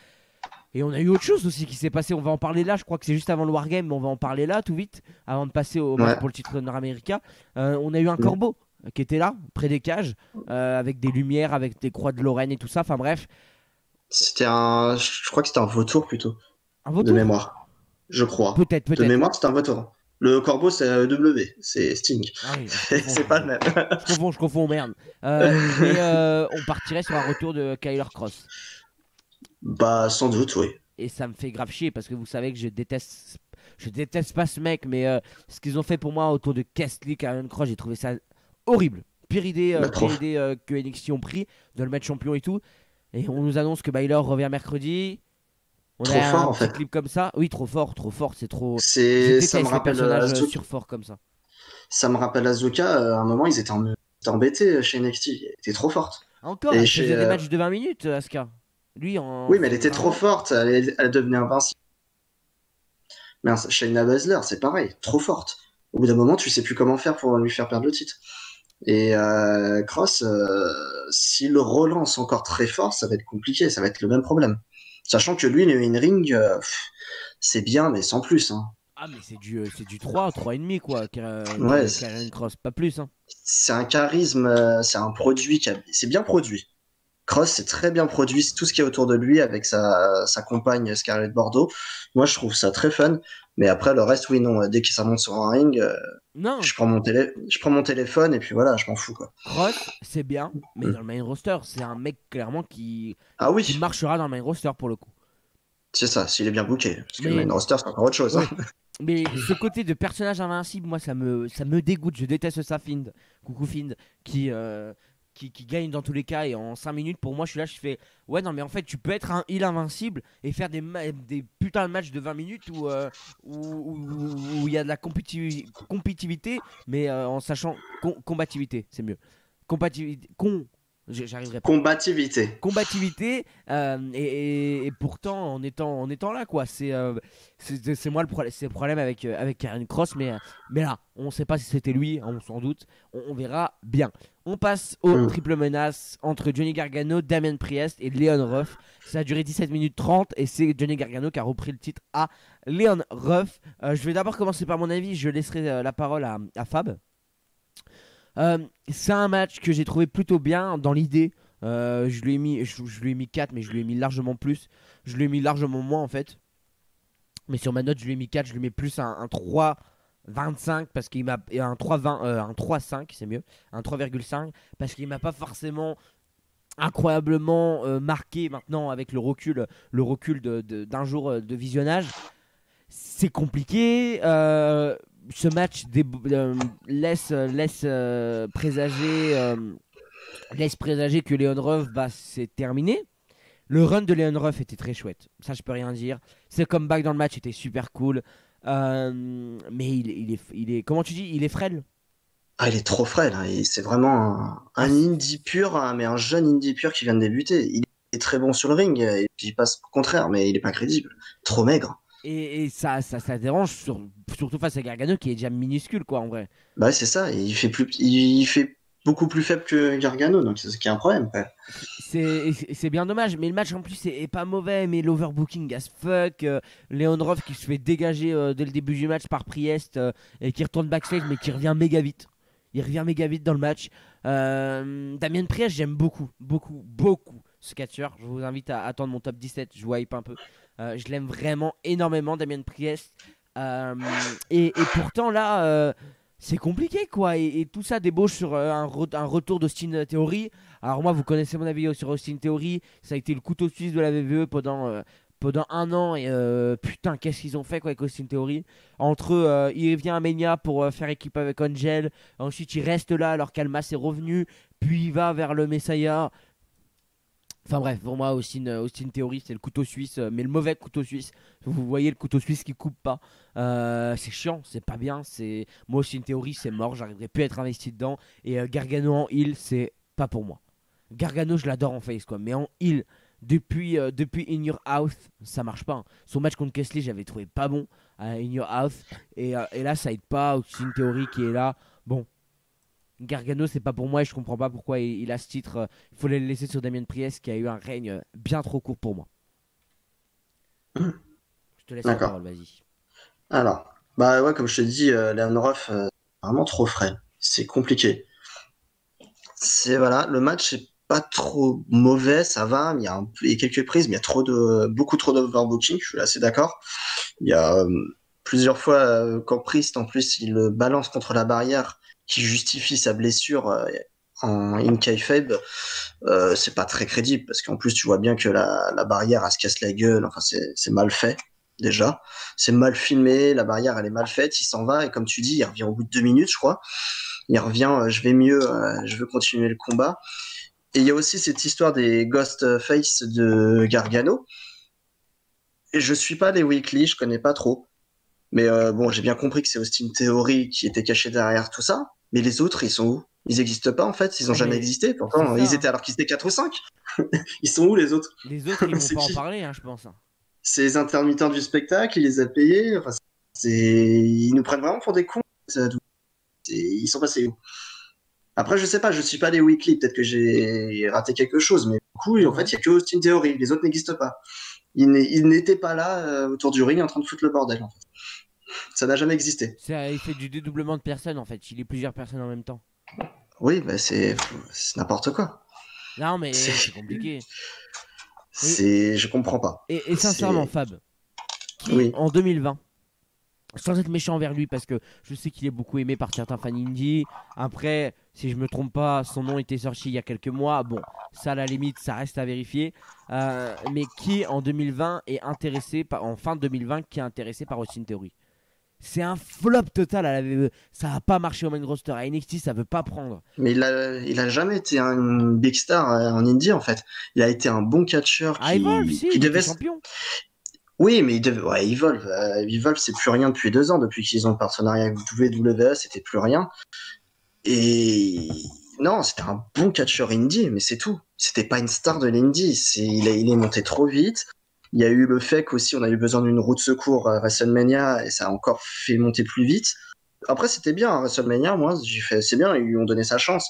Speaker 1: Et on a eu autre chose aussi qui s'est passé. On va en parler là. Je crois que c'est juste avant le Wargame, mais on va en parler là tout vite avant de passer au match
Speaker 2: Ouais.
Speaker 1: pour le titre nord-américain. On a eu un
Speaker 2: Mm.
Speaker 1: corbeau qui était là, près des cages, avec des lumières, avec des croix de Lorraine et tout ça. Enfin bref,
Speaker 2: Je crois que c'était un vautour plutôt,
Speaker 1: un
Speaker 2: de
Speaker 1: vautour.
Speaker 2: mémoire. Je crois.
Speaker 1: Peut-être,
Speaker 2: De
Speaker 1: peut-être.
Speaker 2: mémoire, c'était un vautour. Le corbeau, c'est W, c'est Sting.
Speaker 1: Ah oui, je confonds,
Speaker 2: C'est pas le même.
Speaker 1: je confonds, merde. Mais on partirait sur un retour de Kyler Cross.
Speaker 2: Bah, sans doute, oui.
Speaker 1: Et ça me fait grave chier parce que vous savez que je déteste. Je déteste pas ce mec, mais ce qu'ils ont fait pour moi autour de Castley, Karrion Kross, j'ai trouvé ça horrible.
Speaker 2: Bah, trop,
Speaker 1: Pire idée que NXT ont pris de le mettre champion et tout. Et on nous annonce que Baylor revient mercredi. On
Speaker 2: trop
Speaker 1: a
Speaker 2: fort
Speaker 1: un
Speaker 2: en
Speaker 1: petit
Speaker 2: fait.
Speaker 1: clip comme ça. Oui, trop fort, c'est trop. Je
Speaker 2: Ça me
Speaker 1: déteste les
Speaker 2: rappelle
Speaker 1: personnages
Speaker 2: Azuka.
Speaker 1: surforts comme ça.
Speaker 2: Ça me rappelle Azuka. À un moment, ils étaient embêtés chez NXT. Elle était trop forte.
Speaker 1: Encore,
Speaker 2: Et
Speaker 1: elle
Speaker 2: chez,
Speaker 1: faisait des matchs de 20 minutes, Asuka. Lui, en
Speaker 2: oui, mais elle
Speaker 1: fait
Speaker 2: était trop
Speaker 1: vraiment.
Speaker 2: forte. Elle devenait invincible. Mais Shayna Baszler, c'est pareil, trop forte. Au bout d'un moment, tu sais plus comment faire pour lui faire perdre le titre. Et Cross, s'il relance encore très fort, ça va être compliqué, ça va être le même problème. Sachant que lui, le in-ring, c'est bien, mais sans plus. Hein.
Speaker 1: Ah, mais c'est du 3,5 quoi,
Speaker 2: Ouais,
Speaker 1: Karrion Kross, pas plus. Hein.
Speaker 2: c'est un charisme, c'est un produit, c'est bien produit. Cross, c'est très bien produit, c'est tout ce qui est autour de lui avec sa compagne Scarlett Bordeaux. Moi, je trouve ça très fun. Mais après, le reste, oui, non, dès que ça monte sur un ring,
Speaker 1: Non,
Speaker 2: je prends mon téléphone et puis voilà, je m'en fous, quoi.
Speaker 1: Cross, c'est bien, mais
Speaker 2: Mm.
Speaker 1: dans le main roster, c'est un mec clairement
Speaker 2: Ah
Speaker 1: qui
Speaker 2: oui,
Speaker 1: marchera dans le main roster pour le coup.
Speaker 2: c'est ça, s'il est bien booké. Parce que le
Speaker 1: Mais
Speaker 2: main roster, c'est encore autre chose. Hein.
Speaker 1: oui, mais ce côté de personnage invincible, moi, ça me dégoûte. Je déteste ça, Find. Coucou Find, qui, euh, qui gagne dans tous les cas. Et en 5 minutes, pour moi, je suis là, je fais ouais, non, mais en fait, tu peux être un heal invincible et faire des putains de matchs de 20 minutes où il y a de la compétitivité, mais en sachant combativité, c'est mieux. Compatibilité, j'arriverai pas.
Speaker 2: Combativité.
Speaker 1: Combativité et pourtant en étant là quoi c'est moi c'est le problème avec Karen Cross mais là on sait pas si c'était lui on s'en doute on verra bien. On passe au
Speaker 2: Mm.
Speaker 1: triple menace entre Johnny Gargano, Damien Priest et Leon Ruff. Ça a duré 17 minutes 30 et c'est Johnny Gargano qui a repris le titre à Leon Ruff. Je vais d'abord commencer par mon avis, je laisserai la parole à Fab. C'est un match que j'ai trouvé plutôt bien dans l'idée. Je lui ai mis 4, mais je lui ai mis largement plus. Je lui ai mis largement moins en fait. Mais sur ma note, je lui ai mis 4, je lui mets plus un 3,25 parce qu'il m'a. Et un 3,20, un 3,5, c'est mieux. Un 3,5 parce qu'il m'a pas forcément incroyablement marqué maintenant avec le recul d'un jour de visionnage. C'est compliqué. Ce match laisse présager que Leon Ruff va se terminer. Le run de Leon Ruff était très chouette. Ça, je peux rien dire. Ses comebacks dans le match était super cool. Mais il est. Comment tu dis? Il est frêle.
Speaker 2: Ah, il est trop frêle. Hein. C'est vraiment
Speaker 1: Ah,
Speaker 2: un indie pur, hein, mais un jeune indie pur qui vient de débuter. Il est très bon sur le ring, et puis il passe au contraire, mais il est pas crédible. Trop maigre.
Speaker 1: et ça dérange, surtout face à Gargano qui est déjà minuscule, quoi, en vrai.
Speaker 2: Bah ouais, c'est ça. Il fait beaucoup plus faible que Gargano, donc c'est ce qui est un problème. Ouais.
Speaker 1: C'est bien dommage, mais le match en plus est pas mauvais, mais l'overbooking as fuck. Leon Ruff qui se fait dégager dès le début du match par Priest et qui retourne backstage, mais qui revient méga vite. Il revient méga vite dans le match. Damien Priest, j'aime beaucoup ce catcheur. Je vous invite à attendre mon top 17, je vous hype un peu. Je l'aime vraiment énormément, Damien Priest. Et pourtant, là, c'est compliqué, quoi. Et tout ça débauche sur un retour d'Austin Theory. Alors, moi, vous connaissez mon avis sur Austin Theory. Ça a été le couteau suisse de la WWE pendant un an. Et putain, qu'est-ce qu'ils ont fait quoi, avec Austin Theory. Entre eux, il vient à Mania pour faire équipe avec Angel. Ensuite, il reste là alors qu'Almas est revenu. Puis il va vers le Messiah. Enfin bref, pour moi, Austin Theory, c'est le couteau suisse, mais le mauvais couteau suisse. Vous voyez le couteau suisse qui coupe pas. C'est chiant, c'est pas bien. Moi, Austin Theory, c'est mort, j'arriverai plus à être investi dedans. Et Gargano en heal, c'est pas pour moi. Gargano, je l'adore en face, quoi. Mais en heal, depuis In Your House, ça marche pas. Hein. Son match contre Kesley, j'avais trouvé pas bon à In Your House. Et là, ça aide pas. Austin Theory qui est là. Bon, Gargano, c'est pas pour moi et je comprends pas pourquoi il a ce titre. Il faut le laisser sur Damien Priest qui a eu un règne bien trop court pour moi. Je te laisse la
Speaker 2: D'accord.
Speaker 1: parole, vas-y.
Speaker 2: Alors, bah ouais, comme je te dis, Leon Ruff, vraiment trop frais. C'est compliqué. C'est voilà, le match est pas trop mauvais, ça va. Il y a quelques prises, mais il y a beaucoup trop d'overbooking. Je suis assez d'accord. Il y a plusieurs fois quand Priest, en plus, il le balance contre la barrière, qui justifie sa blessure en in kayfabe. C'est pas très crédible parce qu'en plus, tu vois bien que la barrière, elle se casse la gueule. Enfin, c'est mal fait. déjà. C'est mal filmé, la barrière elle est mal faite, il s'en va et comme tu dis, il revient au bout de 2 minutes, je crois. Il revient, je vais mieux, je veux continuer le combat. Et il y a aussi cette histoire des Ghost Face de Gargano. Et je suis pas les weekly, je connais pas trop. Mais bon, j'ai bien compris que c'est Austin Theory qui était caché derrière tout ça. Mais les autres, ils sont où? Ils n'existent pas en fait, ils ont
Speaker 1: Ah,
Speaker 2: jamais
Speaker 1: mais
Speaker 2: existé.
Speaker 1: c'est
Speaker 2: Pourtant,
Speaker 1: ça,
Speaker 2: ils
Speaker 1: hein.
Speaker 2: étaient alors qu'ils étaient 4 ou 5. Ils sont où les autres?
Speaker 1: Les autres, ils vont
Speaker 2: C'est
Speaker 1: pas en
Speaker 2: qui?
Speaker 1: parler, hein, je pense, hein.
Speaker 2: C'est les intermittents du spectacle, il les a payés. Enfin, ils nous prennent vraiment pour des cons. Ils sont passés où? Après, je sais pas, je suis pas les weekly, peut-être que j'ai raté quelque chose, mais du coup,
Speaker 1: Non,
Speaker 2: en fait,
Speaker 1: non.
Speaker 2: il y a que Austin Theory, les autres n'existent pas. Ils n'étaient pas là autour du ring en train de foutre le bordel. En fait. Ça n'a jamais existé.
Speaker 1: Il fait du dédoublement de personnes en fait. Il est plusieurs personnes en même temps.
Speaker 2: Oui, bah c'est n'importe quoi.
Speaker 1: Non, mais c'est
Speaker 2: C'est,
Speaker 1: compliqué. Et,
Speaker 2: je comprends pas.
Speaker 1: et sincèrement,
Speaker 2: C'est,
Speaker 1: Fab, qui
Speaker 2: oui.
Speaker 1: en 2020, sans être méchant envers lui, parce que je sais qu'il est beaucoup aimé par certains fans indie. Après, si je me trompe pas, son nom était sorti il y a quelques mois. Bon, ça à la limite, ça reste à vérifier. Mais qui en 2020 est intéressé en fin 2020, qui est intéressé par Austin Theory? C'est un flop total à la VE. Ça n'a pas marché au main roster. À NXT, ça veut pas prendre.
Speaker 2: Mais il a jamais été un big star en Indie en fait. Il a été un bon catcheur
Speaker 1: À Evolve, si,
Speaker 2: qui
Speaker 1: il était
Speaker 2: devait.
Speaker 1: champion.
Speaker 2: Oui, mais il devait. Ouais, Evolve, Evolve, c'est plus rien depuis 2 ans. Depuis qu'ils ont le partenariat avec WWE, c'était plus rien. Et non, c'était un bon catcheur indie, mais c'est tout. C'était pas une star de l'indie. Il est monté trop vite. Il y a eu le fait qu'aussi on a eu besoin d'une roue de secours à WrestleMania et ça a encore fait monter plus vite. Après, c'était bien à WrestleMania, moi, j'ai fait, c'est bien, ils lui ont donné sa chance.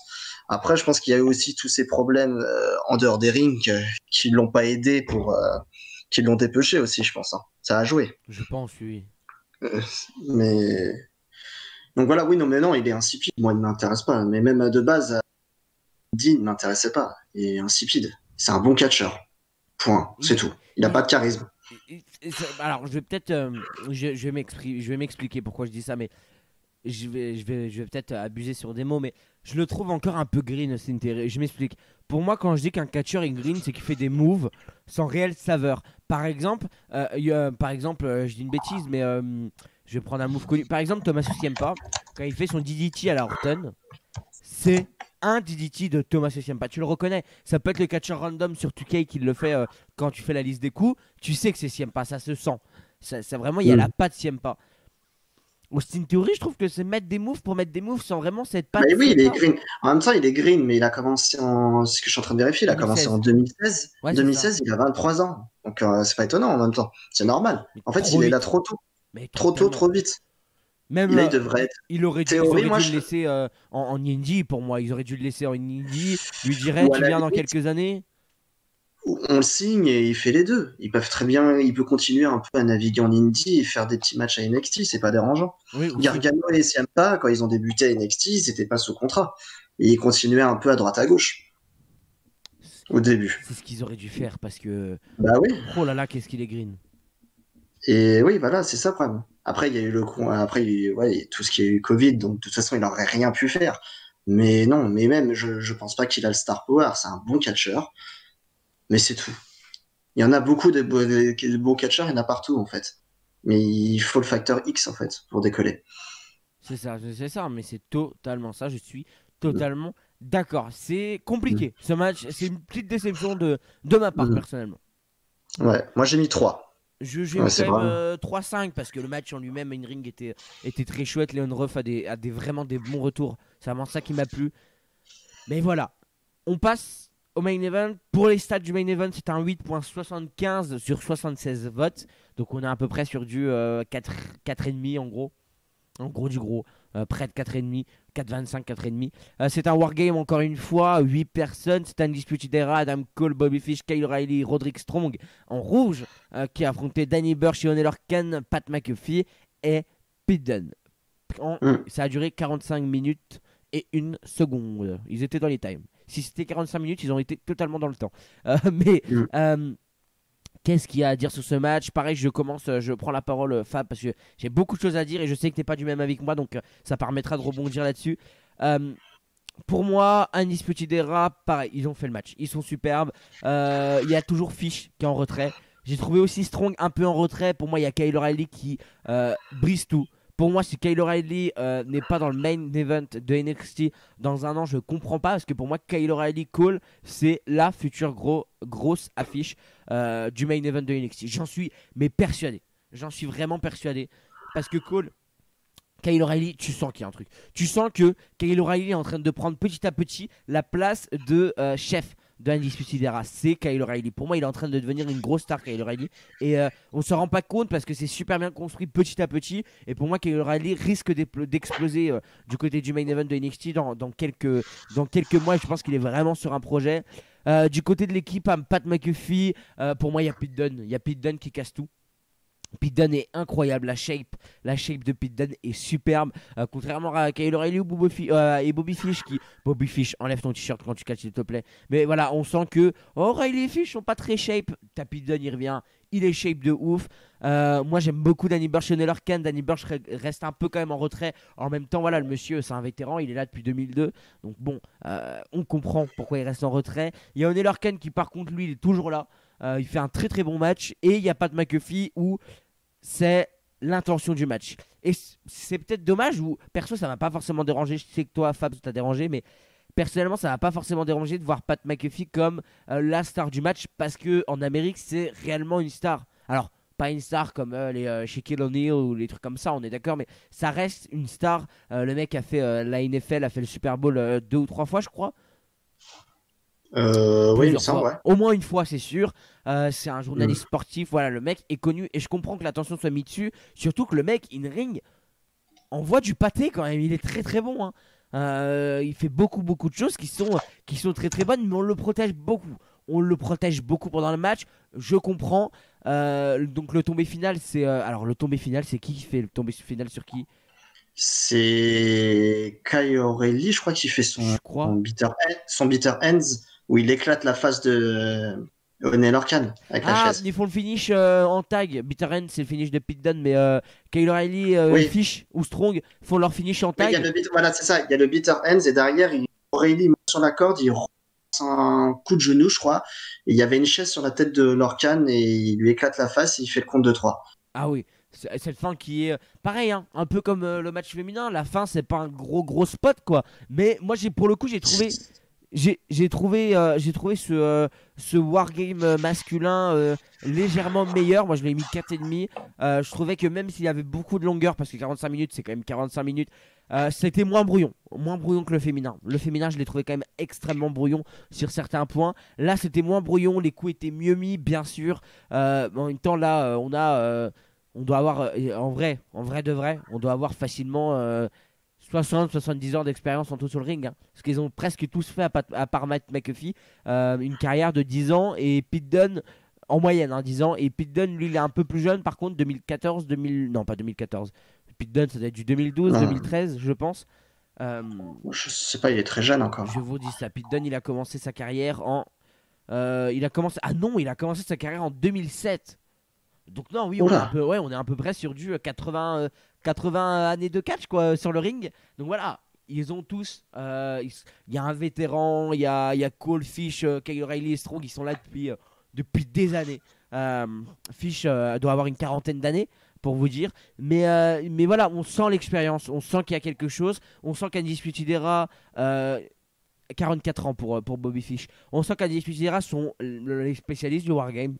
Speaker 2: Après, je pense qu'il y a eu aussi tous ces problèmes en dehors des rings qui l'ont pas aidé qui l'ont dépêché aussi, je pense. Hein. Ça a joué.
Speaker 1: Je pense, oui.
Speaker 2: Euh, mais donc voilà, oui, non, mais non, il est insipide. Moi, il ne m'intéresse pas. Mais même de base, Dean ne m'intéressait pas. Il est insipide. C'est un bon catcheur. Point. C'est
Speaker 1: Il,
Speaker 2: tout. Il n'a pas
Speaker 1: il-
Speaker 2: de charisme.
Speaker 1: alors, je vais peut-être. Je vais m'expliquer pourquoi je dis ça, mais je vais peut-être abuser sur des mots, mais je le trouve encore un peu green, Austin Theory. Je m'explique. Pour moi, quand je dis qu'un catcheur est green, c'est qu'il fait des moves sans réelle saveur. Par exemple, je dis une bêtise, mais je vais prendre un move connu. Par exemple, Thomas Ciampa, quand il fait son DDT à la Orton, c'est un DDT de Thomas Ciampa. Tu le reconnais. Ça peut être le catcheur random sur 2K qui le fait quand tu fais la liste des coups. Tu sais que c'est Ciampa, ça se sent. Ça vraiment, il y a la
Speaker 2: Mm.
Speaker 1: patte Ciampa. Austin Theory, je trouve que c'est mettre des moves pour mettre des moves sans vraiment cette patte
Speaker 2: Mais oui, il est
Speaker 1: Ciampa.
Speaker 2: green. En même temps, il est green, mais il a commencé en. C'est ce que je suis en train de vérifier. Il a commencé en
Speaker 1: 2016.
Speaker 2: 2016.
Speaker 1: Ouais, c'est ça.
Speaker 2: 2016, il a 23 ans. Donc, c'est pas étonnant en même temps. C'est normal.
Speaker 1: Mais
Speaker 2: En fait,
Speaker 1: trop
Speaker 2: il est là
Speaker 1: vite.
Speaker 2: trop tôt.
Speaker 1: Mais
Speaker 2: Trop tôt,
Speaker 1: totalement.
Speaker 2: trop vite.
Speaker 1: Même,
Speaker 2: Et là, il devrait être.
Speaker 1: ils
Speaker 2: Théorie,
Speaker 1: auraient
Speaker 2: moi,
Speaker 1: dû le laisser en indie pour moi. Ils auraient dû le laisser en indie. Lui dirait,
Speaker 2: ou à
Speaker 1: tu
Speaker 2: la
Speaker 1: viens dans
Speaker 2: limite,
Speaker 1: quelques années.
Speaker 2: on le signe et il fait les deux. Ils peuvent très bien, il peut continuer un peu à naviguer en indie et faire des petits matchs à NXT, c'est pas dérangeant.
Speaker 1: Oui, aussi.
Speaker 2: Gargano et Ciampa, quand ils ont débuté à NXT, ils n'étaient pas sous contrat. Et ils continuaient un peu à droite à gauche au début.
Speaker 1: C'est ce qu'ils auraient dû faire parce que.
Speaker 2: Bah oui.
Speaker 1: Oh là là, qu'est-ce qu'il est green.
Speaker 2: Et oui, voilà, c'est ça le problème. Après, il y a eu après, il y a eu, ouais, tout ce qui a eu Covid, donc de toute façon, il n'aurait rien pu faire. Mais non, mais même, je pense pas qu'il a le star power. C'est un bon catcheur, mais c'est tout. Il y en a beaucoup de bons catcheurs, il y en a partout en fait. Mais il faut le facteur X en fait pour décoller.
Speaker 1: C'est ça, mais c'est totalement ça. Je suis totalement d'accord. C'est compliqué. Ce match, c'est une petite déception de ma part,
Speaker 2: Mhm.
Speaker 1: personnellement.
Speaker 2: Ouais, moi j'ai mis 3.
Speaker 1: J'ai
Speaker 2: Ouais,
Speaker 1: mis quand
Speaker 2: c'est
Speaker 1: même
Speaker 2: vraiment.
Speaker 1: 3-5 parce que le match en lui-même, in-ring, était très chouette. Leon Ruff a vraiment des bons retours. C'est vraiment ça qui m'a plu. Mais voilà, on passe au main event. Pour les stats du main event, c'est un 8,75 sur 76 votes. Donc on est à peu près sur du 4,5 en gros. En gros du gros, près de 4,5, 4,25, 4,5. C'est un wargame encore une fois, 8 personnes. C'est un Undisputed Era, Adam Cole, Bobby Fish, Kyle O'Reilly, Roderick Strong en rouge qui a affronté Danny Burch, Sean Lorcan, Pat McAfee et Pete Dunne.
Speaker 2: Mhm.
Speaker 1: Ça a duré 45 minutes et 1 seconde. Ils étaient dans les times. Si c'était 45 minutes, ils ont été totalement dans le temps. Mais
Speaker 2: Mhm.
Speaker 1: qu'est-ce qu'il y a à dire sur ce match? Pareil, je prends la parole, Fab, parce que j'ai beaucoup de choses à dire et je sais que tu n'es pas du même avis que moi, donc ça permettra de rebondir là-dessus. Euh, pour moi, Undisputed Era, pareil, ils ont fait le match. Ils sont superbes. Il y a toujours Fish qui est en retrait. J'ai trouvé aussi Strong un peu en retrait. Pour moi, il y a Kyle O'Reilly qui brise tout. Pour moi, si Kyle O'Reilly n'est pas dans le main event de NXT dans un an, je comprends pas. Parce que pour moi, Kyle O'Reilly Cole, c'est la future grosse affiche du main event de NXT. J'en suis mais persuadé. J'en suis vraiment persuadé. Parce que Kyle O'Reilly, tu sens qu'il y a un truc. Tu sens que Kyle O'Reilly est en train de prendre petit à petit la place de chef de Undisputed Era. C'est Kyle O'Reilly. Pour moi, il est en train de devenir une grosse star, Kyle O'Reilly. Et on ne se rend pas compte parce que c'est super bien construit petit à petit. Et pour moi, Kyle O'Reilly risque d'exploser du côté du main event de NXT dans quelques mois. Et je pense qu'il est vraiment sur un projet. Du côté de l'équipe, Pat McAfee, pour moi, il y a Pete Dunne. Il y a Pete Dunne qui casse tout. Pete Dunne est incroyable, la shape de Pete Dunne est superbe, contrairement à Kyle O'Reilly ou et Bobby Fish Bobby Fish, enlève ton t-shirt quand tu catches s'il te plaît. Mais voilà, on sent que O'Reilly et Fish sont pas très shape. T'as Pete Dunne, il revient, il est shape de ouf. Moi j'aime beaucoup Danny Burch et Lorcan. Danny Burch reste un peu quand même en retrait. En même temps, voilà, le monsieur c'est un vétéran, il est là depuis 2002. Donc bon, on comprend pourquoi il reste en retrait. Il y a Oney Lorcan qui par contre lui il est toujours là. Il fait un très très bon match. Et il y a Pat McAfee où c'est l'intention du match. Et c'est peut-être dommage, ou perso ça m'a pas forcément dérangé. Je sais que toi Fab ça t'a dérangé, mais personnellement ça m'a pas forcément dérangé de voir Pat McAfee comme la star du match, parce que en Amérique c'est réellement une star. Alors pas une star comme les Shaquille O'Neal ou les trucs comme ça, on est d'accord, mais ça reste une star. Le mec a fait la NFL, a fait le Super Bowl 2 ou 3 fois je crois.
Speaker 2: Oui, il me
Speaker 1: Plusieurs
Speaker 2: semble,
Speaker 1: fois,
Speaker 2: ouais.
Speaker 1: au moins une fois c'est sûr. C'est un journaliste sportif, voilà, le mec est connu et je comprends que l'attention soit mise dessus, surtout que le mec in ring envoie du pâté quand même, il est très très bon, hein. Il fait beaucoup de choses qui sont très très bonnes, mais on le protège beaucoup pendant le match, je comprends. Donc le tombé final c'est alors le tombé final c'est qui fait le tombé final sur qui?
Speaker 2: C'est Kyle O'Reilly, je crois qu'il fait
Speaker 1: Je crois.
Speaker 2: son Bitter Ends, où il éclate la face de Oney Lorcan avec la
Speaker 1: Ah,
Speaker 2: chaise.
Speaker 1: ils font le finish en tag. Bitter End, c'est le finish de Pete Dunne, mais Kyle O'Reilly,
Speaker 2: Oui,
Speaker 1: Fish ou Strong font leur finish en
Speaker 2: oui, il y a
Speaker 1: tag.
Speaker 2: voilà, c'est ça. Il y a le Bitter Ends et derrière, O'Reilly monte sur la corde, il relance un coup de genou, je crois. Et il y avait une chaise sur la tête de Lorcan et il lui éclate la face et il fait le compte de 3.
Speaker 1: Ah oui, c'est cette fin qui est pareil, hein, un peu comme le match féminin. La fin, c'est pas un gros spot, quoi. Mais moi, pour le coup, j'ai trouvé ce wargame masculin légèrement meilleur. Moi je l'ai mis 4,5. Je trouvais que même s'il y avait beaucoup de longueur, parce que 45 minutes c'est quand même 45 minutes, c'était moins brouillon que le féminin. Le féminin je l'ai trouvé quand même extrêmement brouillon sur certains points. Là c'était moins brouillon, les coups étaient mieux mis bien sûr. En même temps là on doit avoir en vrai de vrai, on doit avoir facilement 60-70 ans d'expérience en tout sur le ring, hein. Parce qu'ils ont presque tous fait, à part Matt McAfee, une carrière de 10 ans. Et Pete Dunne, en moyenne, hein, 10 ans. Et Pete Dunne, lui, il est un peu plus jeune. Par contre, 2014, 2000... Non, pas 2014. Pete Dunne, ça doit être du 2012,
Speaker 2: Non,
Speaker 1: 2013, je pense. Euh,
Speaker 2: je sais pas, il est très jeune
Speaker 1: je
Speaker 2: encore.
Speaker 1: vous dis ça. Pete Dunne, il a commencé sa carrière en... il a commencé... Ah non, il a commencé sa carrière en 2007. Donc non, oui,
Speaker 2: Oula,
Speaker 1: on est un peu près sur du 80 années de catch quoi sur le ring. Donc voilà, ils ont tous. Il y a un vétéran, il y a Cole, Fish, Kyle O'Reilly et Strong, ils sont là depuis des années. Euh, Fish doit avoir une quarantaine d'années pour vous dire. Mais voilà, on sent l'expérience, on sent qu'il y a quelque chose, on sent qu'Undisputed Era. 44 ans pour Bobby Fish. On sent qu'Undisputed Era sont les spécialistes du Wargame.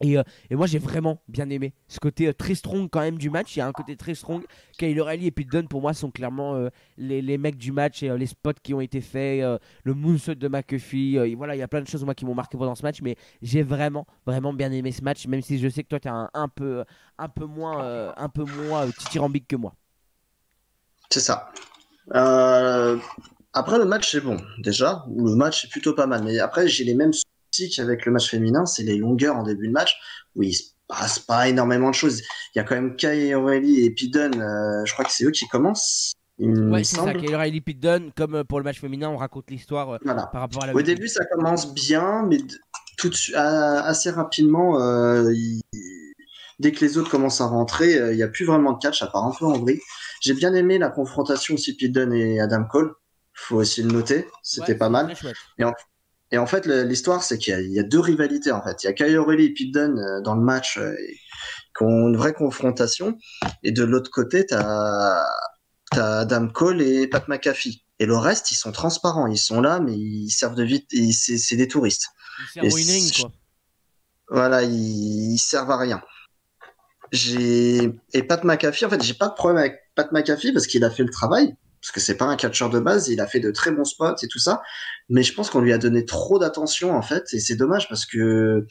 Speaker 1: Et moi j'ai vraiment bien aimé ce côté très strong quand même du match. Il y a un côté très strong. Kyle O'Reilly et Pete Dunne pour moi sont clairement les mecs du match, et les spots qui ont été faits, le moonsault de McAfee. Et voilà, il y a plein de choses moi qui m'ont marqué pendant ce match, mais j'ai vraiment bien aimé ce match, même si je sais que toi t'es un peu moins dithyrambique que moi.
Speaker 2: c'est ça. Euh, Après, le match, c'est bon. Déjà, le match est plutôt pas mal. Mais après, j'ai les mêmes soucis qu'avec le match féminin, c'est les longueurs en début de match, où il se passe pas énormément de choses. Il y a quand même Kai O'Reilly et Pidon, je crois que c'est eux qui commencent, il me
Speaker 1: Ouais, c'est ça.
Speaker 2: semble.
Speaker 1: Kyle O'Reilly, Pete Dunne, comme pour le match féminin, on raconte l'histoire
Speaker 2: Voilà.
Speaker 1: par rapport à la
Speaker 2: Au
Speaker 1: weekly.
Speaker 2: début, ça commence bien, mais tout de assez rapidement, dès que les autres commencent à rentrer, il n'y a plus vraiment de catch, à part un peu en vrille. J'ai bien aimé la confrontation aussi Pidon et Adam Cole. Faut aussi le noter,
Speaker 1: Ouais,
Speaker 2: c'était pas
Speaker 1: c'est
Speaker 2: mal.
Speaker 1: très chouette.
Speaker 2: Et, en- Et en fait, l'histoire, c'est qu'il y a deux rivalités, en fait. Il y a Kyle O'Reilly et Pete Dunne dans le match qui ont une vraie confrontation. Et de l'autre côté, t'as Adam Cole et Pat McAfee. Et le reste, ils sont transparents. Ils sont là, mais ils servent de vite. C'est des touristes.
Speaker 1: Ils
Speaker 2: Et
Speaker 1: servent au in-ring, quoi.
Speaker 2: voilà, ils servent à rien. Et Pat McAfee, en fait, j'ai pas de problème avec Pat McAfee parce qu'il a fait le travail, parce que c'est pas un catcheur de base, il a fait de très bons spots et tout ça, mais je pense qu'on lui a donné trop d'attention en fait, et c'est dommage parce que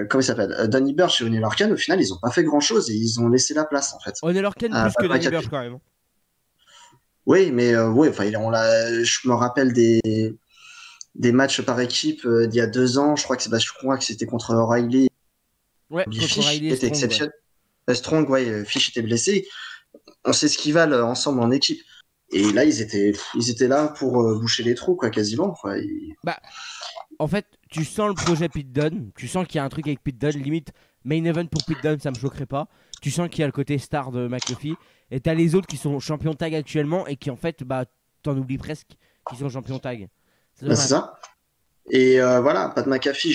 Speaker 2: comment il s'appelle, Danny Burch et Oney Lorcan, au final, ils ont pas fait grand chose et ils ont laissé la place en fait
Speaker 1: Honor Lorcan
Speaker 2: à
Speaker 1: plus que
Speaker 2: Pat
Speaker 1: Danny
Speaker 2: McAfee.
Speaker 1: Burch, quand même.
Speaker 2: Oui, mais oui, enfin, je me rappelle des matchs par équipe d'il y a 2 ans, je crois que c'était contre O'Reilly
Speaker 1: Ouais,
Speaker 2: et
Speaker 1: contre
Speaker 2: Fish,
Speaker 1: Riley
Speaker 2: qui
Speaker 1: et
Speaker 2: était
Speaker 1: Strong, ouais.
Speaker 2: exceptionnel. Strong, ouais, Fish était blessé. On sait ce qu'ils valent ensemble en équipe. Et là, ils étaient là pour boucher les trous, quoi, quasiment. Quoi.
Speaker 1: Bah, en fait, tu sens le projet Pete Dunne, tu sens qu'il y a un truc avec Pete Dunne, limite main event pour Pete Dunne, ça me choquerait pas. Tu sens qu'il y a le côté star de McAfee, et t'as les autres qui sont champions tag actuellement et qui en fait, bah, t'en oublies presque qu'ils sont champions tag. C'est
Speaker 2: Ben, c'est
Speaker 1: dommage.
Speaker 2: ça. Et voilà, Pat McAfee,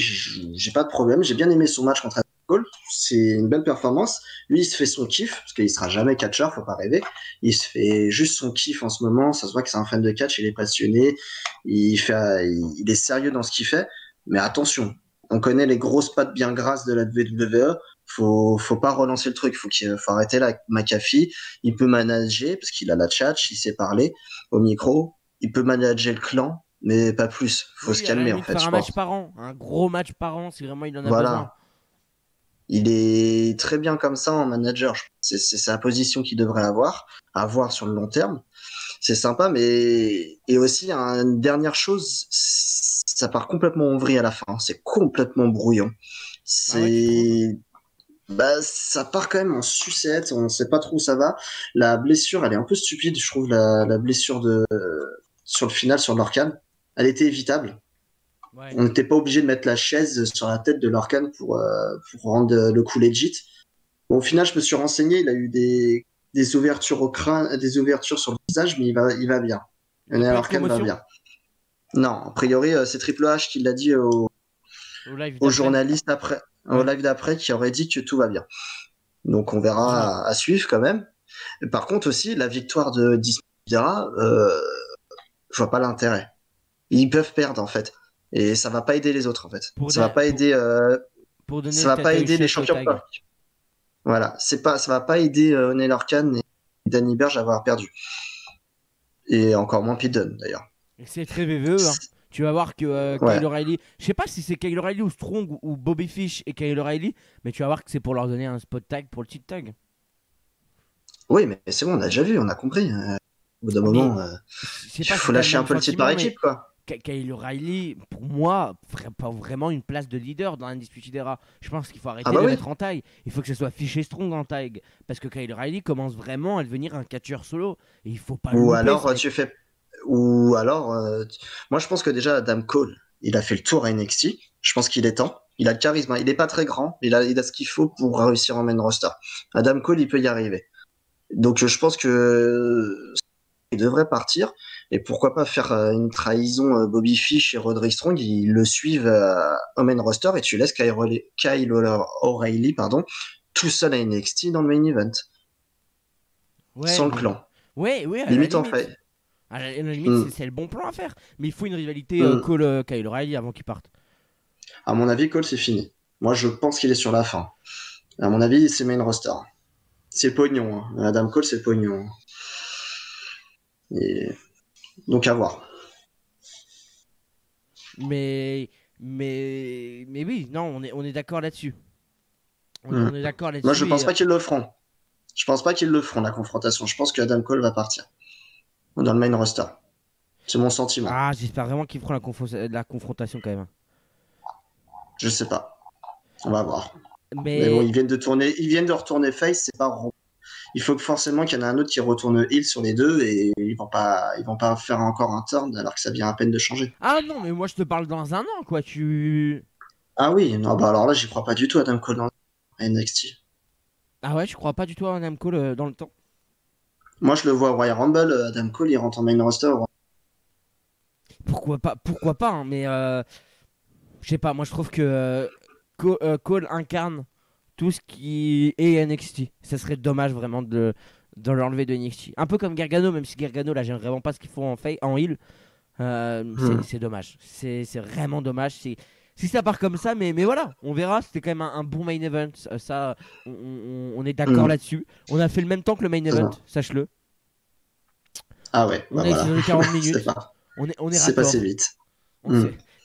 Speaker 2: j'ai pas de problème. J'ai bien aimé son match contre Adam Cole. C'est une belle performance. Lui, il se fait son kiff, parce qu'il sera jamais catcheur, faut pas rêver. Il se fait juste son kiff en ce moment. Ça se voit que c'est un fan de catch, il est passionné. Il est sérieux dans ce qu'il fait. Mais attention, on connaît les grosses pattes bien grasses de la WWE. Faut pas relancer le truc. Faut arrêter là avec McAfee. Il peut manager, parce qu'il a la tchatch, il sait parler au micro. Il peut manager le clan, mais pas plus. Faut se
Speaker 1: Oui, à la
Speaker 2: calmer, en
Speaker 1: limite,
Speaker 2: fait,
Speaker 1: faire
Speaker 2: je
Speaker 1: un match
Speaker 2: pense.
Speaker 1: par an, un gros match par an si vraiment il en a besoin.
Speaker 2: Voilà. Il est très bien comme ça en manager. C'est sa position qu'il devrait avoir, à voir sur le long terme. C'est sympa, mais et aussi une dernière chose, ça part complètement en vrille à la fin. C'est complètement brouillon.
Speaker 1: Ah ouais, tu trouves?
Speaker 2: C'est Bah, ça part quand même en sucette, on sait pas trop où ça va. La blessure, elle est un peu stupide, je trouve, la blessure sur le final, sur l'Orcan. Elle était évitable.
Speaker 1: Ouais.
Speaker 2: On n'était pas obligé de mettre la chaise sur la tête de l'Orcan pour rendre le coup legit. Bon, au final, je me suis renseigné, il a eu des ouvertures au crâne, des ouvertures sur le visage, mais il va bien.
Speaker 1: Il n'y a pas eu de
Speaker 2: L'Orcan va
Speaker 1: commotion
Speaker 2: bien. Non, a priori, c'est Triple H qui l'a dit
Speaker 1: au live
Speaker 2: aux
Speaker 1: d'après?
Speaker 2: journalistes après, au
Speaker 1: Ouais.
Speaker 2: live d'après, qui aurait dit que tout va bien. Donc on
Speaker 1: Heureusement.
Speaker 2: verra à suivre quand même. Par contre aussi, la victoire de Disney, je vois pas l'intérêt. Ils peuvent perdre en fait. Et ça va pas aider les autres en fait.
Speaker 1: Pour,
Speaker 2: Ça va pas aider,
Speaker 1: pour donner
Speaker 2: ça
Speaker 1: le
Speaker 2: va pas
Speaker 1: title
Speaker 2: aider les
Speaker 1: shot au
Speaker 2: champions.
Speaker 1: tag.
Speaker 2: Voilà, ça va pas aider Oney Khan et Danny Burge à avoir perdu. Et encore moins Pete Dunne d'ailleurs.
Speaker 1: Et c'est très VVE, hein. Tu vas voir que
Speaker 2: Ouais.
Speaker 1: Kyle O'Reilly, je sais pas si c'est Kyle O'Reilly ou Strong ou Bobby Fish et Kyle O'Reilly, mais tu vas voir que c'est pour leur donner un spot tag pour le titre tag.
Speaker 2: Oui, mais c'est bon, on a déjà vu, on a compris. Au bout d'un
Speaker 1: Mais
Speaker 2: moment,
Speaker 1: je sais
Speaker 2: il
Speaker 1: pas si
Speaker 2: faut
Speaker 1: t'as le
Speaker 2: lâcher un
Speaker 1: même
Speaker 2: peu le titre par
Speaker 1: sentiment, mais
Speaker 2: équipe, quoi.
Speaker 1: Kyle O'Reilly, pour moi, pas vraiment une place de leader dans l'Undisputed Era. Je pense qu'il faut
Speaker 2: Ah
Speaker 1: arrêter de
Speaker 2: bah
Speaker 1: le
Speaker 2: oui.
Speaker 1: mettre en taille. Il faut que ce soit Fish et Strong en taille. Parce que Kyle O'Reilly commence vraiment à devenir un catcheur solo. Et il faut pas le
Speaker 2: Ou
Speaker 1: louper,
Speaker 2: alors
Speaker 1: ce
Speaker 2: tu
Speaker 1: mec.
Speaker 2: fais, ou alors, moi je pense que déjà Adam Cole, il a fait le tour à NXT. Je pense qu'il est temps. Il a le charisme, hein. Il est pas très grand, mais il a ce qu'il faut pour réussir en main roster. Adam Cole, il peut y arriver. Donc je pense que il devrait partir. Et pourquoi pas faire une trahison Bobby Fish et Roderick Strong, ils le suivent au main roster et tu laisses Kyle O'Reilly, pardon, tout seul à NXT dans le main event,
Speaker 1: Ouais,
Speaker 2: sans le
Speaker 1: mais.
Speaker 2: clan.
Speaker 1: Ouais, ouais, à la
Speaker 2: Limite en
Speaker 1: limite.
Speaker 2: fait.
Speaker 1: À la limite,
Speaker 2: Hmm.
Speaker 1: c'est le bon plan à faire. Mais il faut une rivalité
Speaker 2: Hmm.
Speaker 1: Cole-Kyle O'Reilly avant qu'il parte.
Speaker 2: À mon avis, Cole, c'est fini. Moi, je pense qu'il est sur la fin. À mon avis, c'est main roster. C'est pognon, hein. Adam Cole, c'est pognon. Et... Donc à voir.
Speaker 1: Mais. Mais oui, non, on est d'accord là-dessus.
Speaker 2: Hmm.
Speaker 1: On est d'accord
Speaker 2: Moi, je
Speaker 1: là-dessus.
Speaker 2: pense pas qu'ils le feront. Je pense pas qu'ils le feront, la confrontation. Je pense que Adam Cole va partir dans le main roster. C'est mon sentiment.
Speaker 1: Ah, j'espère vraiment qu'ils feront la confrontation quand même.
Speaker 2: Je sais pas. On va voir. Mais bon,
Speaker 1: Mais
Speaker 2: ils viennent de retourner face, c'est pas rond. Il faut que forcément qu'il y en a un autre qui retourne heel sur les deux et ils vont pas faire encore un turn alors que ça vient à peine de changer.
Speaker 1: ah non, mais moi je te parle dans un an, quoi. Tu.
Speaker 2: Ah oui, non, bah alors là, j'y crois pas du tout, Adam Cole dans NXT.
Speaker 1: Ah ouais, je crois pas du tout à un Adam Cole dans le temps.
Speaker 2: Moi, je le vois au Royal Rumble, Adam Cole, il rentre en main roster.
Speaker 1: pourquoi pas, hein, mais je sais pas, moi je trouve que Cole incarne tout ce qui est NXT. Ça serait dommage vraiment de l'enlever de NXT. Un peu comme Gargano, même si Gargano là j'aime vraiment pas ce qu'ils font en heel. C'est dommage. C'est vraiment dommage. Si ça part comme ça, mais voilà, on verra. C'était quand même un bon main event. Ça, on est d'accord là-dessus. On a fait le même temps que le main event, sache-le.
Speaker 2: Ah ouais,
Speaker 1: On
Speaker 2: bah
Speaker 1: a
Speaker 2: voilà.
Speaker 1: utilisé 40 minutes. On est
Speaker 2: C'est
Speaker 1: raccord.
Speaker 2: passé vite.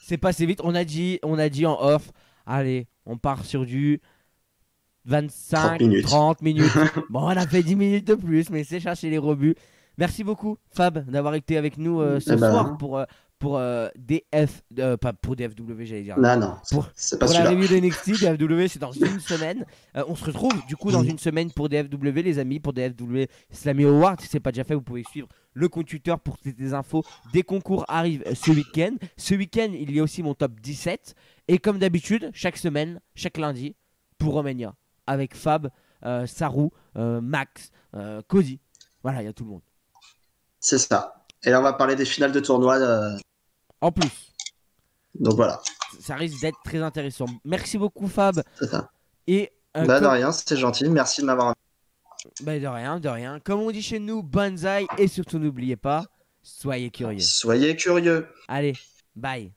Speaker 1: C'est passé vite. On a dit en off. Allez, on part sur du
Speaker 2: 30
Speaker 1: 25,
Speaker 2: minutes.
Speaker 1: 30 minutes. Bon, on a fait 10 minutes de plus, mais c'est chercher les rebuts. Merci beaucoup, Fab, d'avoir été avec nous ce
Speaker 2: Eh
Speaker 1: soir
Speaker 2: ben,
Speaker 1: pour DF, pas pour DFW, j'allais dire.
Speaker 2: non, non,
Speaker 1: Pour,
Speaker 2: c'est pas
Speaker 1: pour la
Speaker 2: celui-là.
Speaker 1: review de NXT, DFW, c'est dans une semaine. On se retrouve du coup dans une semaine pour DFW, les amis, pour DFW Slammy Award. Si ce n'est pas déjà fait, vous pouvez suivre le compte Twitter pour toutes les infos. Des concours arrivent ce week-end. Ce week-end, il y a aussi mon top 17. Et comme d'habitude, chaque semaine, chaque lundi, pour Romania, avec Fab, Saru, Max, Cozy. Voilà, il y a tout le monde.
Speaker 2: C'est ça. Et là, on va parler des finales de tournoi.
Speaker 1: En plus,
Speaker 2: Donc voilà,
Speaker 1: ça risque d'être très intéressant. Merci beaucoup, Fab.
Speaker 2: c'est ça.
Speaker 1: Et
Speaker 2: Bah, de rien, c'est gentil. Merci de m'avoir.
Speaker 1: bah, de rien, de rien. Comme on dit chez nous, bonsaï. Et surtout, n'oubliez pas, soyez curieux.
Speaker 2: Soyez curieux.
Speaker 1: Allez, bye.